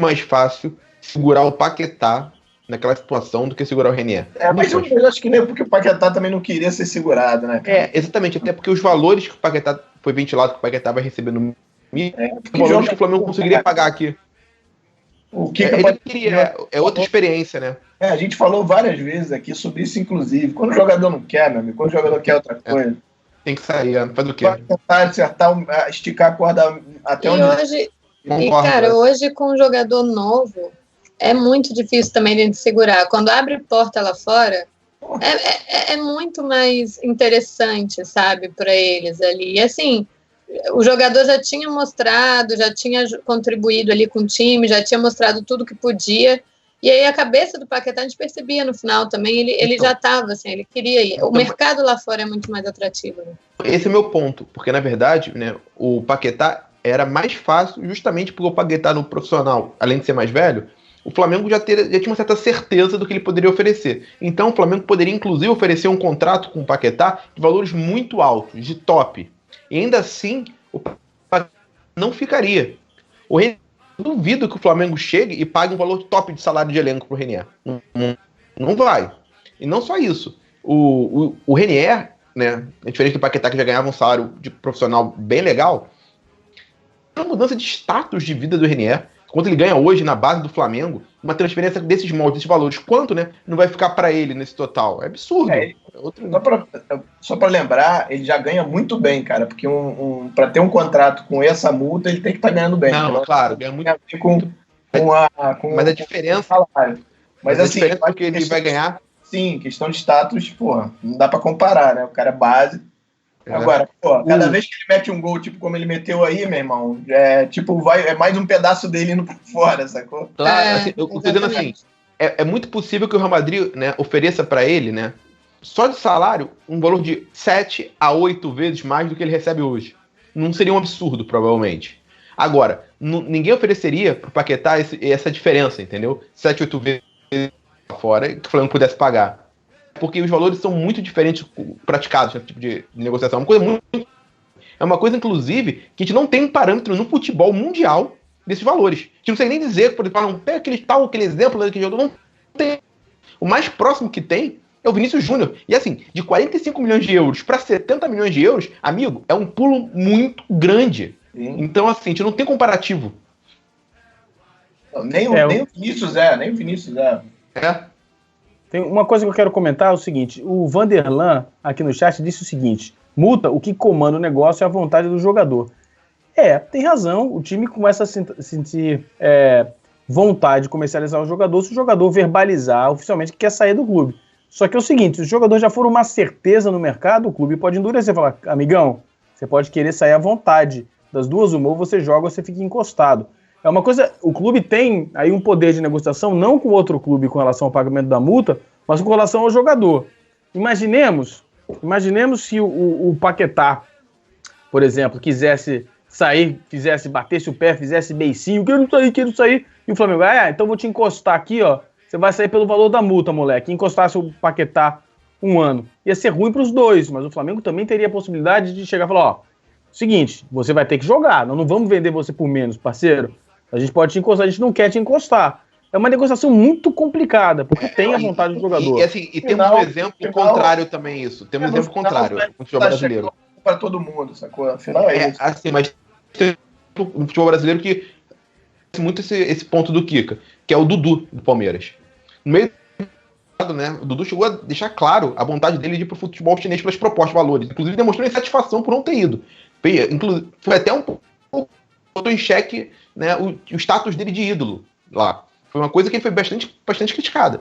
mais fácil segurar o Paquetá naquela situação do que segurar o Renier. Mas eu acho que nem porque o Paquetá também não queria ser segurado, né, cara? Exatamente, até porque os valores que o Paquetá foi ventilado, que o Paquetá vai receber no os valores que o Flamengo conseguiria pagar aqui. O que ele queria, outra experiência, né? A gente falou várias vezes aqui sobre isso, inclusive. Quando o jogador não quer, meu amigo, quando o jogador quer outra coisa. Tem que sair, faz o quê? Vai tentar acertar, esticar a corda até onde... Hoje com um jogador novo, é muito difícil também de segurar. Quando abre porta lá fora, é muito mais interessante, sabe, para eles ali. E assim, o jogador já tinha mostrado, já tinha contribuído ali com o time, já tinha mostrado tudo que podia. E aí a cabeça do Paquetá a gente percebia no final também, ele já estava assim, ele queria ir. O mercado lá fora é muito mais atrativo. Né? Esse é o meu ponto, porque na verdade, né, o Paquetá era mais fácil, justamente porque o Paquetá no profissional, além de ser mais velho, o Flamengo já tinha uma certa certeza do que ele poderia oferecer. Então o Flamengo poderia inclusive oferecer um contrato com o Paquetá de valores muito altos, de top. E ainda assim, o Paquetá não ficaria. Duvido que o Flamengo chegue e pague um valor top de salário de elenco pro Renier. Não vai. E não só isso. O Renier, né, diferente do Paquetá, que já ganhava um salário de profissional bem legal, uma mudança de status de vida do Renier, quanto ele ganha hoje na base do Flamengo, uma transferência desses moldes, desses valores, quanto, né, não vai ficar para ele nesse total? É absurdo. Só para lembrar, ele já ganha muito bem, cara, porque para ter um contrato com essa multa, ele tem que estar ganhando bem. Não, claro, ganha muito. Mas a diferença... Mas assim, a diferença que ele vai ganhar... Sim, questão de status, porra, não dá para comparar, né? O cara é base. Agora, pô, cada vez que ele mete um gol, tipo como ele meteu aí, meu irmão, é mais um pedaço dele indo pra fora, sacou? Claro, assim, eu tô dizendo assim, é muito possível que o Real Madrid, né, ofereça para ele, né, só de salário, um valor de 7 a 8 vezes mais do que ele recebe hoje. Não seria um absurdo, provavelmente. Agora, ninguém ofereceria pro Paquetá essa diferença, entendeu? 7, 8 vezes fora que o Flamengo pudesse pagar. Porque os valores são muito diferentes praticados nesse tipo de negociação. É uma coisa, inclusive, que a gente não tem um parâmetro no futebol mundial desses valores. A gente não sei nem dizer, por exemplo, pega aquele exemplo daquele jogador, não tem. O mais próximo que tem é o Vinícius Júnior. E assim, de 45 milhões de euros para 70 milhões de euros, amigo, é um pulo muito grande. Sim. Então, assim, a gente não tem comparativo. Nem o Vinícius é. Tem uma coisa que eu quero comentar, é o seguinte, o Vanderlan, aqui no chat, disse o seguinte, multa, o que comanda o negócio é a vontade do jogador. Tem razão, o time começa a sentir vontade de comercializar o jogador se o jogador verbalizar oficialmente que quer sair do clube. Só que é o seguinte, se os jogadores já foram uma certeza no mercado, o clube pode endurecer e falar, amigão, você pode querer sair à vontade, das duas uma, ou você joga ou você fica encostado. É uma coisa, o clube tem aí um poder de negociação, não com outro clube com relação ao pagamento da multa, mas com relação ao jogador. Imaginemos se o Paquetá, por exemplo, quisesse sair, batesse o pé, fizesse beicinho, quero sair, e o Flamengo, então vou te encostar aqui, ó, você vai sair pelo valor da multa, moleque, encostasse o Paquetá 1 ano. Ia ser ruim para os dois, mas o Flamengo também teria a possibilidade de chegar e falar, seguinte, você vai ter que jogar, nós não vamos vender você por menos, parceiro. A gente pode te encostar, a gente não quer te encostar. É uma negociação muito complicada, porque tem a vontade do jogador. E temos um exemplo contrário também, isso. Temos um exemplo contrário no futebol brasileiro. Para todo mundo, sacou? Afinal isso. Assim, mas tem um futebol brasileiro que tem muito esse ponto do Kika, que é o Dudu, do Palmeiras. No meio do né, o Dudu chegou a deixar claro a vontade dele de ir pro futebol chinês pelas propostas de valores. Inclusive demonstrou insatisfação por não ter ido. Foi até um pouco em xeque, né, o status dele de ídolo lá. Foi uma coisa que ele foi bastante criticada.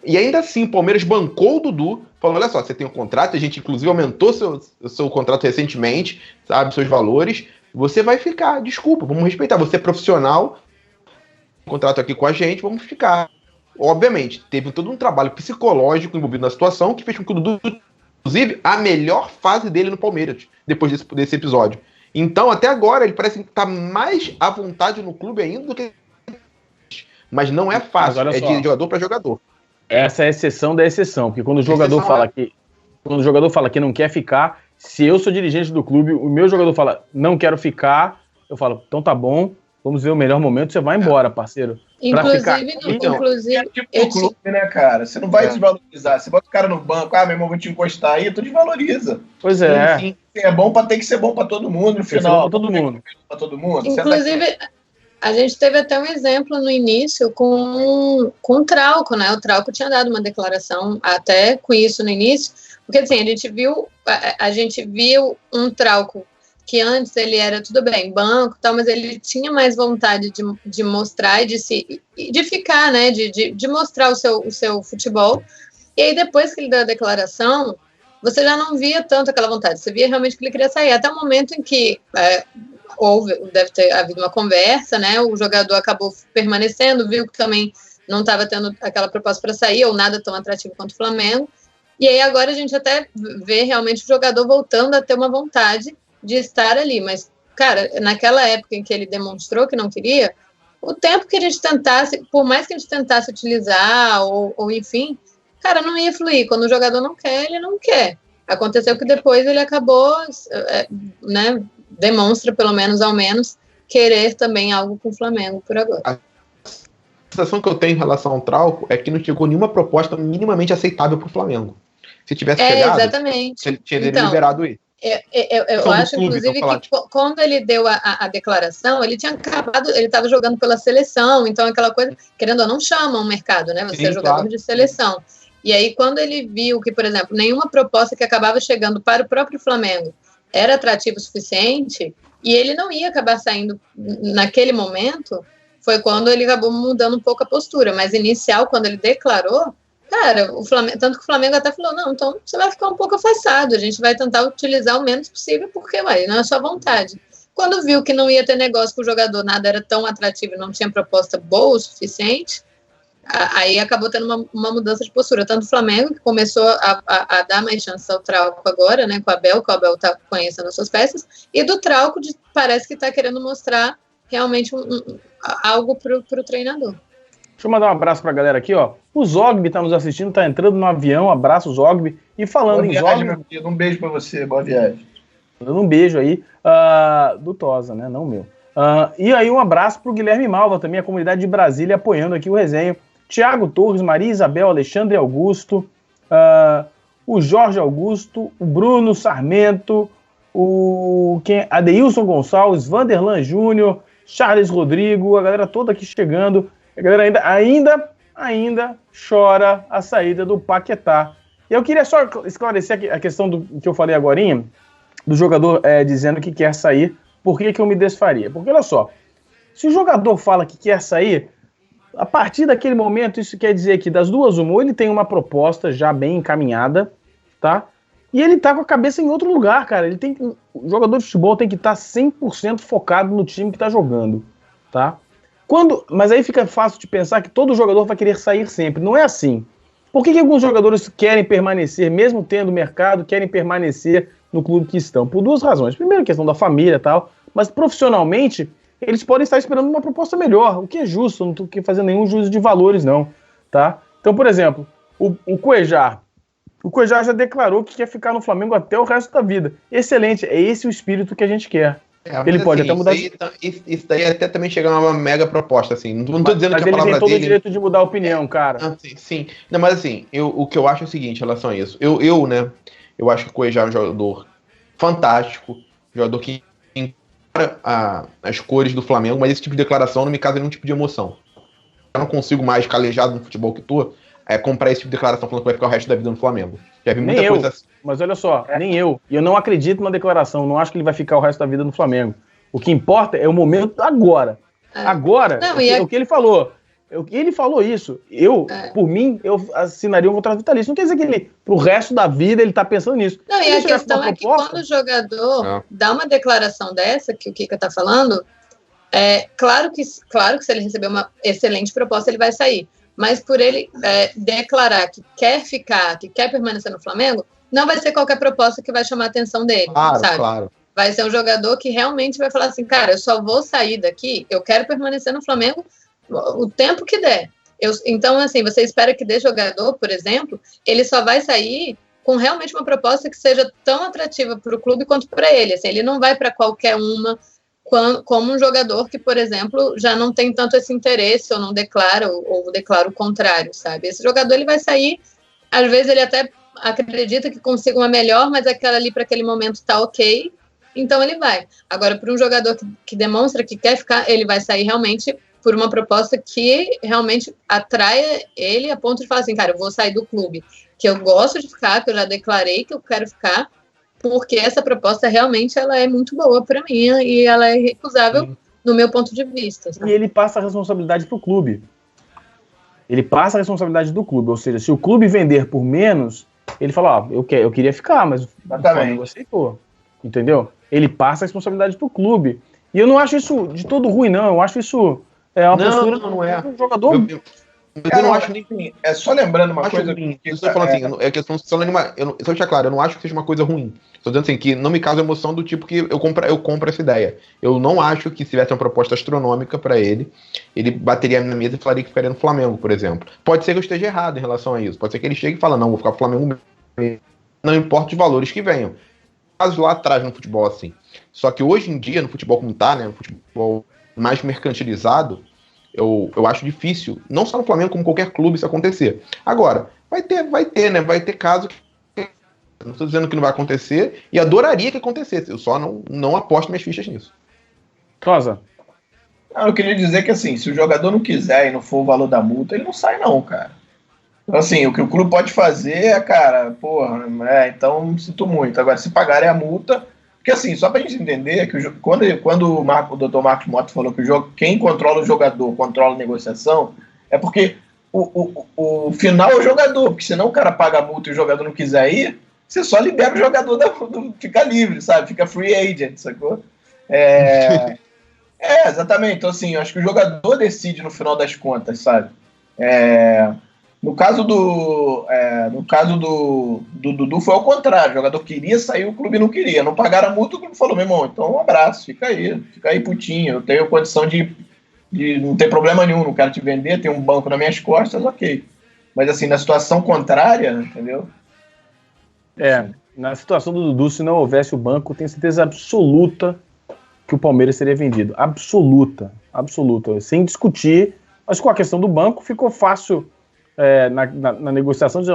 E ainda assim, o Palmeiras bancou o Dudu, falando, olha só, você tem um contrato, a gente inclusive aumentou seu contrato recentemente, sabe, seus valores, você vai ficar, desculpa, vamos respeitar, você é profissional, contrato aqui com a gente, vamos ficar. Obviamente, teve todo um trabalho psicológico envolvido na situação, que fez com que o Dudu, inclusive, a melhor fase dele no Palmeiras, depois desse episódio. Então, até agora, ele parece que está mais à vontade no clube ainda do que... Mas não é fácil, é de jogador para jogador. Essa é a exceção da exceção, porque quando o jogador fala que não quer ficar, se eu sou dirigente do clube, o meu jogador fala, não quero ficar, eu falo, então tá bom, vamos ver o melhor momento, você vai embora, parceiro. Inclusive, é tipo do clube, né, cara? Você não vai desvalorizar. Você bota o cara no banco, meu irmão, vou te encostar aí, tu desvaloriza. Pois é. Sim, é bom tem que ser bom pra todo mundo no final. Pra todo mundo. Inclusive, a gente teve até um exemplo no início com o Trauco, né? O Trauco tinha dado uma declaração até com isso no início, porque assim, a gente viu um Trauco que antes ele era, tudo bem, banco e tal, mas ele tinha mais vontade de mostrar e de ficar, né, de mostrar o seu futebol. E aí, depois que ele deu a declaração, você já não via tanto aquela vontade, você via realmente que ele queria sair, até o momento em que deve ter havido uma conversa, né, o jogador acabou permanecendo, viu que também não estava tendo aquela proposta para sair, ou nada tão atrativo quanto o Flamengo, e aí agora a gente até vê realmente o jogador voltando a ter uma vontade de estar ali, mas, cara, naquela época em que ele demonstrou que não queria, o tempo que a gente tentasse, por mais que a gente tentasse utilizar, ou enfim, cara, não ia fluir. Quando o jogador não quer, ele não quer. Aconteceu que depois ele acabou, né, demonstra, pelo menos, ao menos, querer também algo com o Flamengo por agora. A sensação que eu tenho em relação ao Trauco é que não chegou nenhuma proposta minimamente aceitável para o Flamengo. Se tivesse chegado, exatamente. Ele tinha liberado ele. Eu acho, inclusive, que quando ele deu a declaração, ele tinha acabado, ele estava jogando pela seleção, então aquela coisa, querendo ou não, chama o mercado, né? Você é jogador de seleção. E aí, quando ele viu que, por exemplo, nenhuma proposta que acabava chegando para o próprio Flamengo era atrativo o suficiente, e ele não ia acabar saindo naquele momento, foi quando ele acabou mudando um pouco a postura. Mas inicial, quando ele declarou, cara, o Flamengo, tanto que o Flamengo até falou, não, então você vai ficar um pouco afastado, a gente vai tentar utilizar o menos possível, porque não é a sua vontade. Quando viu que não ia ter negócio com o jogador, nada era tão atrativo, não tinha proposta boa o suficiente, aí acabou tendo uma mudança de postura. Tanto o Flamengo, que começou a dar mais chance ao Trauco agora, né, com o Abel, que o Abel está conhecendo as suas peças, e do Trauco, parece que está querendo mostrar realmente algo para o treinador. Deixa eu mandar um abraço pra galera aqui, ó. O Zogby tá nos assistindo, tá entrando no avião. Abraço, Zogby. E falando boa em viagem, Zogby... meu um beijo pra você, boa viagem. Dando um beijo aí, do Tosa, né? Não meu. E aí um abraço pro Guilherme Malva também, a comunidade de Brasília apoiando aqui o resenha. Tiago Torres, Maria Isabel, Alexandre Augusto, o Jorge Augusto, o Bruno Sarmento, Adeilson Gonçalves, Vanderlan Júnior, Charles Rodrigo, a galera toda aqui chegando. A galera ainda chora a saída do Paquetá. E eu queria só esclarecer a questão do que eu falei agorinha, do jogador dizendo que quer sair, por que eu me desfaria? Porque, olha só, se o jogador fala que quer sair, a partir daquele momento, isso quer dizer que das duas uma, ou ele tem uma proposta já bem encaminhada, tá? E ele tá com a cabeça em outro lugar, cara. O jogador de futebol tem que estar 100% focado no time que tá jogando, tá? Mas aí fica fácil de pensar que todo jogador vai querer sair sempre. Não é assim. Por que alguns jogadores querem permanecer, mesmo tendo mercado, querem permanecer no clube que estão? Por duas razões. Primeiro, questão da família e tal, mas profissionalmente, eles podem estar esperando uma proposta melhor, o que é justo, não estou fazendo nenhum juízo de valores, não. Tá? Então, por exemplo, o Cuejar. O Cuejar já declarou que quer ficar no Flamengo até o resto da vida. Excelente, é esse o espírito que a gente quer. Ele pode até mudar. Isso daí até também chegar a uma mega proposta, assim. Não tô dizendo que a palavra dele... Mas ele tem todo o direito de mudar a opinião, cara. Sim. Não, mas assim, o que eu acho é o seguinte em relação a isso. Eu acho que o Cuejar é um jogador fantástico, jogador que encara as cores do Flamengo, mas esse tipo de declaração não me causa nenhum tipo de emoção. Eu não consigo mais, calejado no futebol que tô, comprar esse tipo de declaração falando que vai ficar o resto da vida no Flamengo. Já vi muita coisa assim. Mas olha só, nem eu. E eu não acredito na declaração. Não acho que ele vai ficar o resto da vida no Flamengo. O que importa é o momento agora. Agora, o que ele falou. Ele falou isso. Por mim, eu assinaria um contrato vitalício. Não quer dizer que ele, pro resto da vida, ele tá pensando nisso. Não, e a questão é que quando o jogador dá uma declaração dessa, que o Kika tá falando, claro que se ele receber uma excelente proposta, ele vai sair. Mas por ele declarar que quer ficar, que quer permanecer no Flamengo, não vai ser qualquer proposta que vai chamar a atenção dele, sabe? Claro. Vai ser um jogador que realmente vai falar assim, cara, eu só vou sair daqui, eu quero permanecer no Flamengo o tempo que der. Então, assim, você espera que dê jogador, por exemplo, ele só vai sair com realmente uma proposta que seja tão atrativa para o clube quanto para ele. Assim, ele não vai para qualquer uma, como um jogador que, por exemplo, já não tem tanto esse interesse ou não declara, ou declara o contrário, sabe? Esse jogador, ele vai sair, às vezes ele até acredita que consiga uma melhor, mas aquela ali para aquele momento está ok, então ele vai. Agora, para um jogador que demonstra que quer ficar, ele vai sair realmente por uma proposta que realmente atraia ele a ponto de falar assim, cara, eu vou sair do clube, que eu gosto de ficar, que eu já declarei que eu quero ficar, porque essa proposta realmente ela é muito boa para mim e ela é irrecusável no meu ponto de vista. Sabe? E ele passa a responsabilidade pro clube. Ele passa a responsabilidade do clube, ou seja, se o clube vender por menos, ele fala, eu queria ficar, mas o Flamengo aceitou, entendeu? Ele passa a responsabilidade pro clube. E eu não acho isso de todo ruim, não. Eu acho isso uma postura não é. do jogador. Eu não acho nem. É só lembrando uma coisa. Eu estou falando assim, é questão só só deixar claro, eu não acho que seja uma coisa ruim. Estou dizendo assim, que não me causa emoção do tipo que eu compro essa ideia. Eu não acho que se tivesse uma proposta astronômica para ele bateria na mesa e falaria que ficaria no Flamengo, por exemplo. Pode ser que eu esteja errado em relação a isso. Pode ser que ele chegue e fale, não, vou ficar no Flamengo mesmo. Não importa os valores que venham. Casos lá atrás no futebol assim. Só que hoje em dia, no futebol como tá, né, no futebol mais mercantilizado, eu acho difícil, não só no Flamengo, como qualquer clube, isso acontecer. Agora, vai ter, né, vai ter caso que não estou dizendo que não vai acontecer, e adoraria que acontecesse, eu só não aposto minhas fichas nisso. Rosa. Eu queria dizer que, assim, se o jogador não quiser e não for o valor da multa, ele não sai não, cara. Então, assim, o que o clube pode fazer é, cara, então sinto muito. Agora, se pagarem a multa... Porque, assim, só pra gente entender que quando o Dr. Marcos Mota falou que quem controla o jogador controla a negociação, é porque o final é o jogador, porque senão o cara paga a multa e o jogador não quiser ir, você só libera o jogador, fica livre, sabe? Fica free agent, sacou? Exatamente. Então, assim, eu acho que o jogador decide no final das contas, sabe? No caso do Dudu foi ao contrário, o jogador queria sair, o clube não queria, não pagaram a multa, o clube falou, meu irmão, então um abraço, fica aí putinho, eu tenho condição de não ter problema nenhum, não quero te vender, tem um banco nas minhas costas, ok. Mas assim, na situação contrária, entendeu? Na situação do Dudu, se não houvesse o banco, tenho certeza absoluta que o Palmeiras seria vendido, absoluta, sem discutir, mas com a questão do banco ficou fácil. Na negociação de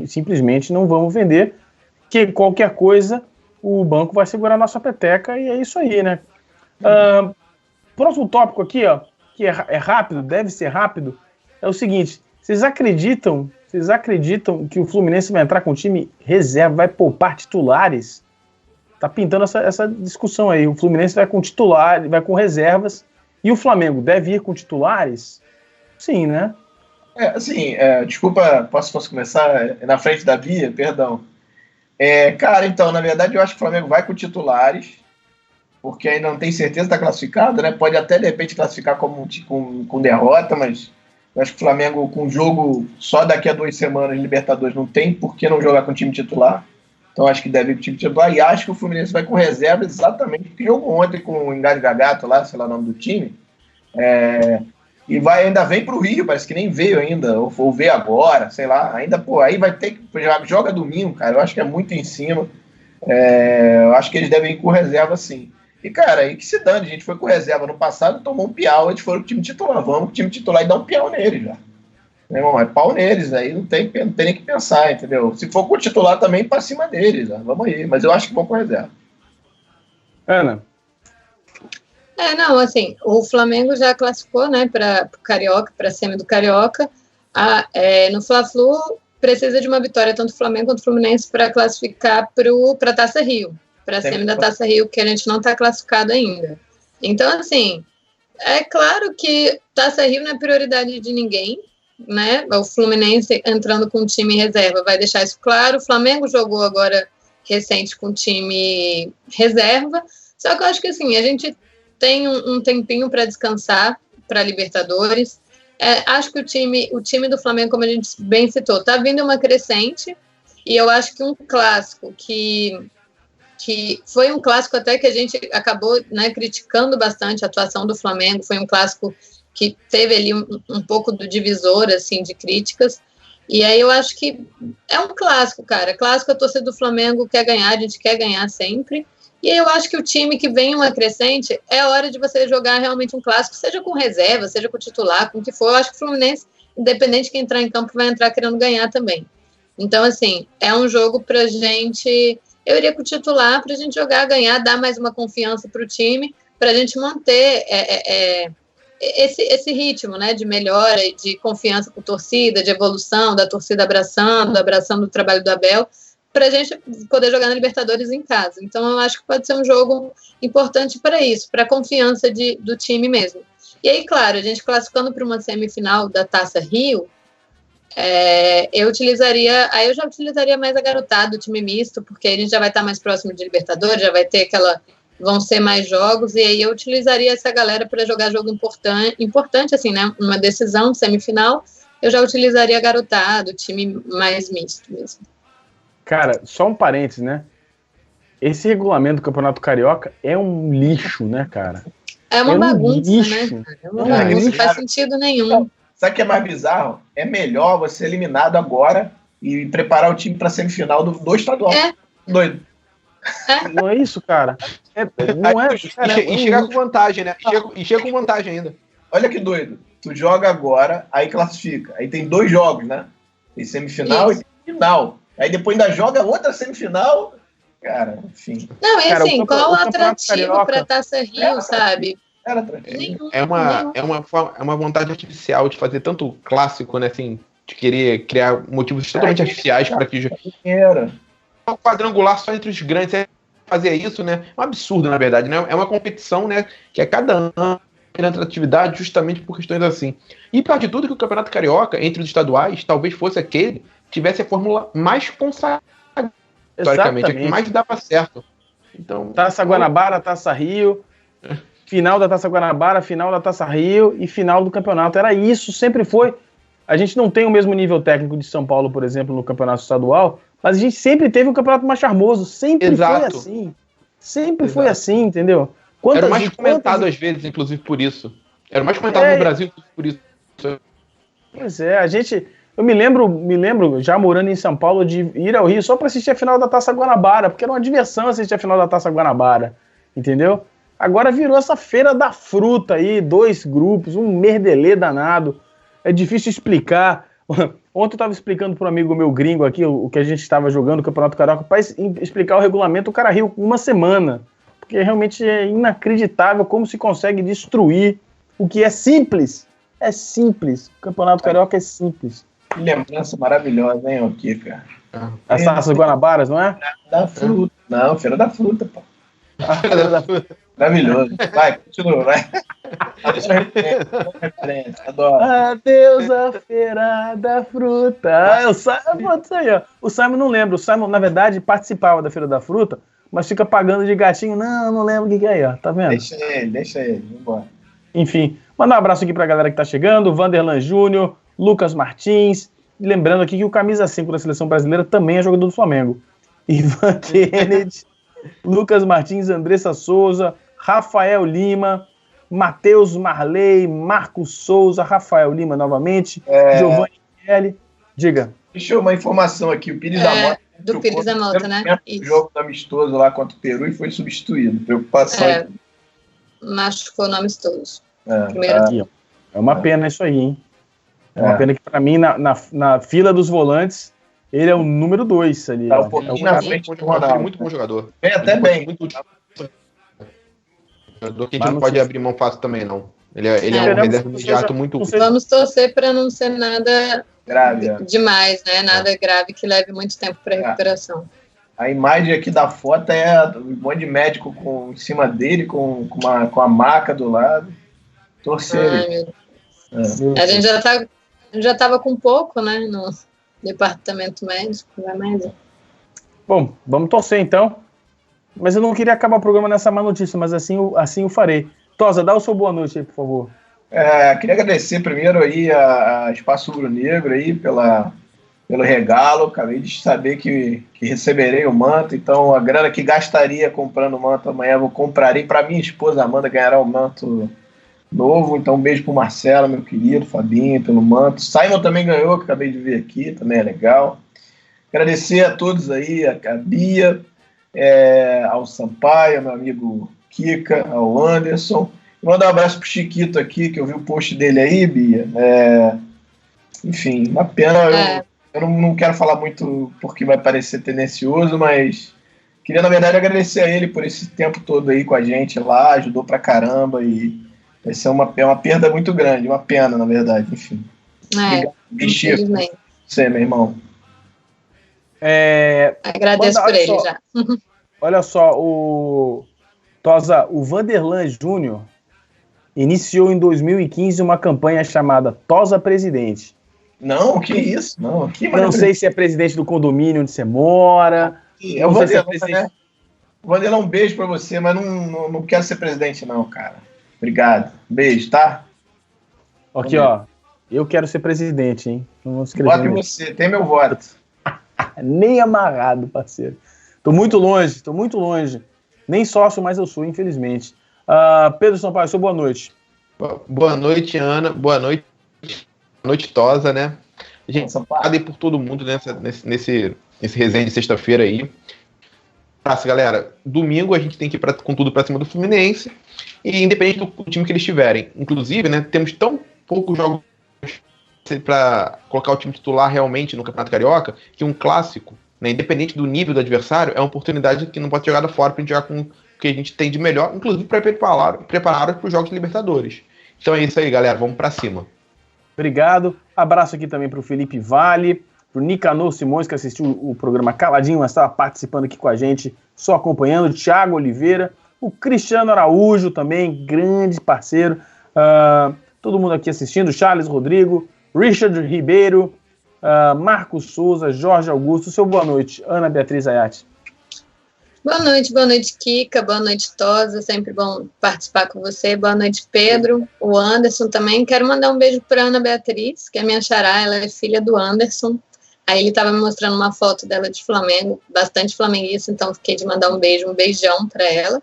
simplesmente não vamos vender, que qualquer coisa o banco vai segurar a nossa peteca e é isso aí, né? Próximo tópico aqui, ó, que é rápido, deve ser rápido, é o seguinte: vocês acreditam que o Fluminense vai entrar com o time reserva, vai poupar titulares? Tá pintando essa discussão aí. O Fluminense vai com titular, vai com reservas, e o Flamengo deve ir com titulares? Sim, né? Desculpa, posso começar? Na frente da Bia, perdão. Cara, então, na verdade, eu acho que o Flamengo vai com titulares, porque ainda não tem certeza, está classificado, né? Pode até, de repente, classificar com derrota, mas eu acho que o Flamengo, com jogo só daqui a 2 semanas, Libertadores, não tem por que não jogar com o time titular. Então, acho que deve ir com o time titular. E acho que o Fluminense vai com reserva exatamente porque jogou ontem com o Engasgagato lá, sei lá o nome do time. E ainda vem para o Rio, parece que nem veio ainda, ou veio agora, sei lá, ainda, aí vai ter que, joga domingo, cara, eu acho que é muito em cima, eu acho que eles devem ir com reserva, sim. E, cara, aí que se dane, a gente foi com reserva no passado, tomou um piau, eles foram com o time titular, vamos com o time titular e dar um piau neles, já. Meu irmão, é pau neles, aí não tem nem que pensar, entendeu? Se for com o titular também, para cima deles, já. Vamos aí, mas eu acho que vão com reserva. Ana? Não, assim, o Flamengo já classificou, né, para o Carioca, para a semi do Carioca. No Fla-Flu, precisa de uma vitória, tanto o Flamengo quanto o Fluminense, para classificar para a Taça Rio, para a semi da Taça Rio, que a gente não está classificado ainda. Então, assim, É claro que Taça Rio não é prioridade de ninguém, né? O Fluminense entrando com time reserva vai deixar isso claro. O Flamengo jogou agora recente com time reserva. Só que eu acho que assim, a gente tem um tempinho para descansar para Libertadores. Acho que o time do Flamengo, como a gente bem citou, está vindo uma crescente. E eu acho que um clássico que foi um clássico até que a gente acabou, né, criticando bastante a atuação do Flamengo, foi um clássico que teve ali um pouco do divisor, assim, de críticas, e aí eu acho que é um clássico, cara, clássico a torcida do Flamengo quer ganhar, a gente quer ganhar sempre, e aí eu acho que o time que vem uma crescente, é hora de você jogar realmente um clássico, seja com reserva, seja com titular, com o que for, eu acho que o Fluminense, independente de quem entrar em campo, vai entrar querendo ganhar também. Então, assim, é um jogo pra gente... Eu iria com o titular pra gente jogar, ganhar, dar mais uma confiança pro time, pra gente manter esse ritmo, né, de melhora, de confiança com a torcida, de evolução, da torcida abraçando o trabalho do Abel, pra gente poder jogar na Libertadores em casa. Então, eu acho que pode ser um jogo importante para isso, pra confiança do time mesmo. E aí, claro, a gente classificando para uma semifinal da Taça Rio, eu já utilizaria mais a garotada, o time misto, porque a gente já vai estar mais próximo de Libertadores, já vai ter vão ser mais jogos, e aí eu utilizaria essa galera para jogar jogo importante, assim, né, uma decisão, semifinal, eu já utilizaria a garotada, o time mais misto mesmo. Cara, só um parênteses, né, esse regulamento do Campeonato Carioca é um lixo, né, cara? É uma bagunça, lixo. Né? É uma bagunça, não faz sentido nenhum. Sabe o que é mais bizarro? É melhor você ser eliminado agora e preparar o time para a semifinal do estadual. Doido. Não é isso, cara? Não é. Cara, e chegar com vantagem, né? E chega com vantagem ainda. Olha que doido. Tu joga agora, aí classifica. Aí tem 2 jogos, né? Tem semifinal e final. Aí depois ainda joga outra semifinal. Cara, enfim. Não, é assim, qual o atrativo para Taça Rio, sabe? É uma vontade artificial de fazer tanto clássico, né, assim, de querer criar motivos totalmente artificiais para que um quadrangular só entre os grandes fazer isso, né? É um absurdo, na verdade, né? É uma competição, né, que a cada ano tem atratividade justamente por questões assim. E pior de tudo que o Campeonato Carioca, entre os estaduais, talvez fosse aquele que tivesse a fórmula mais consagrada, historicamente, a que mais dava certo. Então, Taça Guanabara, Taça Rio, final da Taça Guanabara, final da Taça Rio e final do campeonato. Era isso, sempre foi. A gente não tem o mesmo nível técnico de São Paulo, por exemplo, no campeonato estadual, mas a gente sempre teve um campeonato mais charmoso. Sempre foi assim. Sempre foi assim, entendeu? Era o mais comentado às vezes, inclusive por isso. Era o mais comentado no Brasil por isso. Pois é, eu me lembro, já morando em São Paulo, de ir ao Rio só para assistir a final da Taça Guanabara, porque era uma diversão assistir a final da Taça Guanabara, entendeu? Agora virou essa feira da fruta aí, 2 grupos, um merdelê danado. É difícil explicar. Ontem eu estava explicando para um amigo meu gringo aqui o que a gente estava jogando no Campeonato Carioca. Para explicar o regulamento, o cara riu uma semana. Porque realmente é inacreditável como se consegue destruir o que é simples. É simples. O Campeonato Carioca é simples. Que lembrança maravilhosa, hein, Kika? As Taças Guanabaras, não é? Da fruta. Não, feira da fruta, pô. Feira da fruta. Maravilhoso. Vai, continua, vai. Adoro. Adeus a feira da fruta. Isso aí, ó. O Simon não lembra. O Simon, na verdade, participava da feira da fruta, mas fica pagando de gatinho. Não lembro o que é aí, ó. Tá vendo? Deixa ele. Vambora. Enfim, mandar um abraço aqui pra galera que tá chegando. Vanderlan Júnior, Lucas Martins. Lembrando aqui que o camisa 5 da seleção brasileira também é jogador do Flamengo. Ivan Kennedy, Lucas Martins, Andressa Souza, Rafael Lima, Matheus Marley, Marcos Souza, Rafael Lima novamente, Giovanni Kelly. Diga. Deixa eu uma informação aqui. O Pires da Mota. Do Pires da Mota, né? O jogo amistoso lá contra o Peru e foi substituído. Preocupação. Machucou no amistoso. Aqui, é uma pena isso aí, hein? É uma pena que, pra mim, na fila dos volantes, ele é o número 2 ali. Tá um pouquinho na frente do Ronaldo. Muito bom jogador. Até bem. Jogador que a gente não pode abrir mão fácil também, não. Ele é um reserva imediato muito... Vamos torcer para não ser nada grave, demais, né? Nada grave que leve muito tempo para recuperação. A imagem aqui da foto é um monte de médico em cima dele, com a maca do lado. Torcer. A gente já estava com pouco, né, no departamento médico, vai mais. Bom, vamos torcer então. Mas eu não queria acabar o programa nessa má notícia, mas assim o farei. Tosa, dá o seu boa noite aí, por favor. Queria agradecer primeiro aí a Espaço Rubro-Negro aí pelo regalo. Acabei de saber que receberei o manto, então a grana que gastaria comprando o manto amanhã eu comprarei para minha esposa Amanda, ganhará o manto novo. Então um beijo pro Marcelo, meu querido, Fabinho, pelo manto. Simon também ganhou, que acabei de ver aqui, também é legal. Agradecer a todos aí, a Bia, ao Sampaio, ao meu amigo Kika, ao Anderson. Mandar um abraço pro Chiquito aqui, que eu vi o post dele aí, Bia. Enfim, uma pena. Eu não quero falar muito porque vai parecer tendencioso, mas queria, na verdade, agradecer a ele por esse tempo todo aí com a gente lá, ajudou pra caramba e vai ser uma perda muito grande, uma pena, na verdade, enfim. Infelizmente. Você, meu irmão. Agradeço por ele já. Olha só, Tosa, o Vanderlan Júnior iniciou em 2015 uma campanha chamada Tosa Presidente. Não, que isso? Não sei se é presidente do condomínio onde você mora. É o Vanderlan, né? Vanderlan, um beijo pra você, mas não quero ser presidente não, cara. Obrigado. Beijo, tá? Aqui, ó. Eu quero ser presidente, hein? Não vou escrever. Voto em você, tem meu voto. Nem amarrado, parceiro. Tô muito longe. Nem sócio, mas eu sou, infelizmente. Pedro Sampaio, seu boa noite. Boa noite, Ana. Boa noite, Tosa, né? Gente, obrigado aí por todo mundo nesse resenha de sexta-feira aí. Abraço, galera. Domingo a gente tem que ir com tudo pra cima do Fluminense. E independente do time que eles tiverem. Inclusive, né, temos tão poucos jogos para colocar o time titular realmente no Campeonato Carioca, que um clássico, né, independente do nível do adversário, é uma oportunidade que não pode ser jogada fora para a gente jogar com o que a gente tem de melhor, inclusive para preparar para os Jogos de Libertadores. Então é isso aí, galera, vamos para cima. Obrigado. Abraço aqui também para o Felipe Vale, para o Nicanor Simões, que assistiu o programa caladinho, mas estava participando aqui com a gente, só acompanhando, Thiago Oliveira, o Cristiano Araújo também, grande parceiro, todo mundo aqui assistindo, Charles Rodrigo, Richard Ribeiro, Marcos Souza, Jorge Augusto. Seu boa noite, Ana Beatriz Ayati. Boa noite, Kika, boa noite, Tosa, sempre bom participar com você, boa noite, Pedro, o Anderson também. Quero mandar um beijo para Ana Beatriz, que é minha xará, ela é filha do Anderson. Aí ele estava me mostrando uma foto dela de Flamengo, bastante flamenguista, então fiquei de mandar um beijão para ela.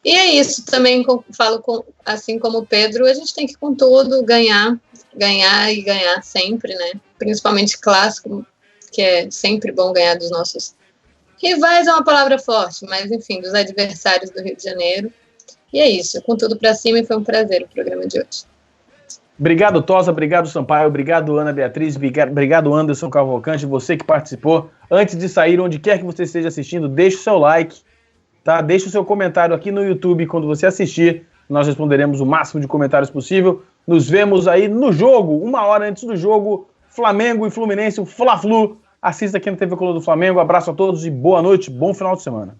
E é isso, também falo assim como o Pedro, a gente tem que com tudo ganhar sempre, né? Principalmente clássico, que é sempre bom ganhar dos nossos rivais, é uma palavra forte, mas enfim, dos adversários do Rio de Janeiro. E é isso, com tudo pra cima, e foi um prazer o programa de hoje. Obrigado, Tosa, obrigado, Sampaio, obrigado, Ana Beatriz, obrigado, Anderson Cavalcante, você que participou. Antes de sair, onde quer que você esteja assistindo, deixe o seu like, tá? Deixe o seu comentário aqui no YouTube quando você assistir. Nós responderemos o máximo de comentários possível. Nos vemos aí no jogo, 1 hora antes do jogo, Flamengo e Fluminense, o Fla-Flu. Assista aqui na TV Coluna do Flamengo. Abraço a todos e boa noite, bom final de semana.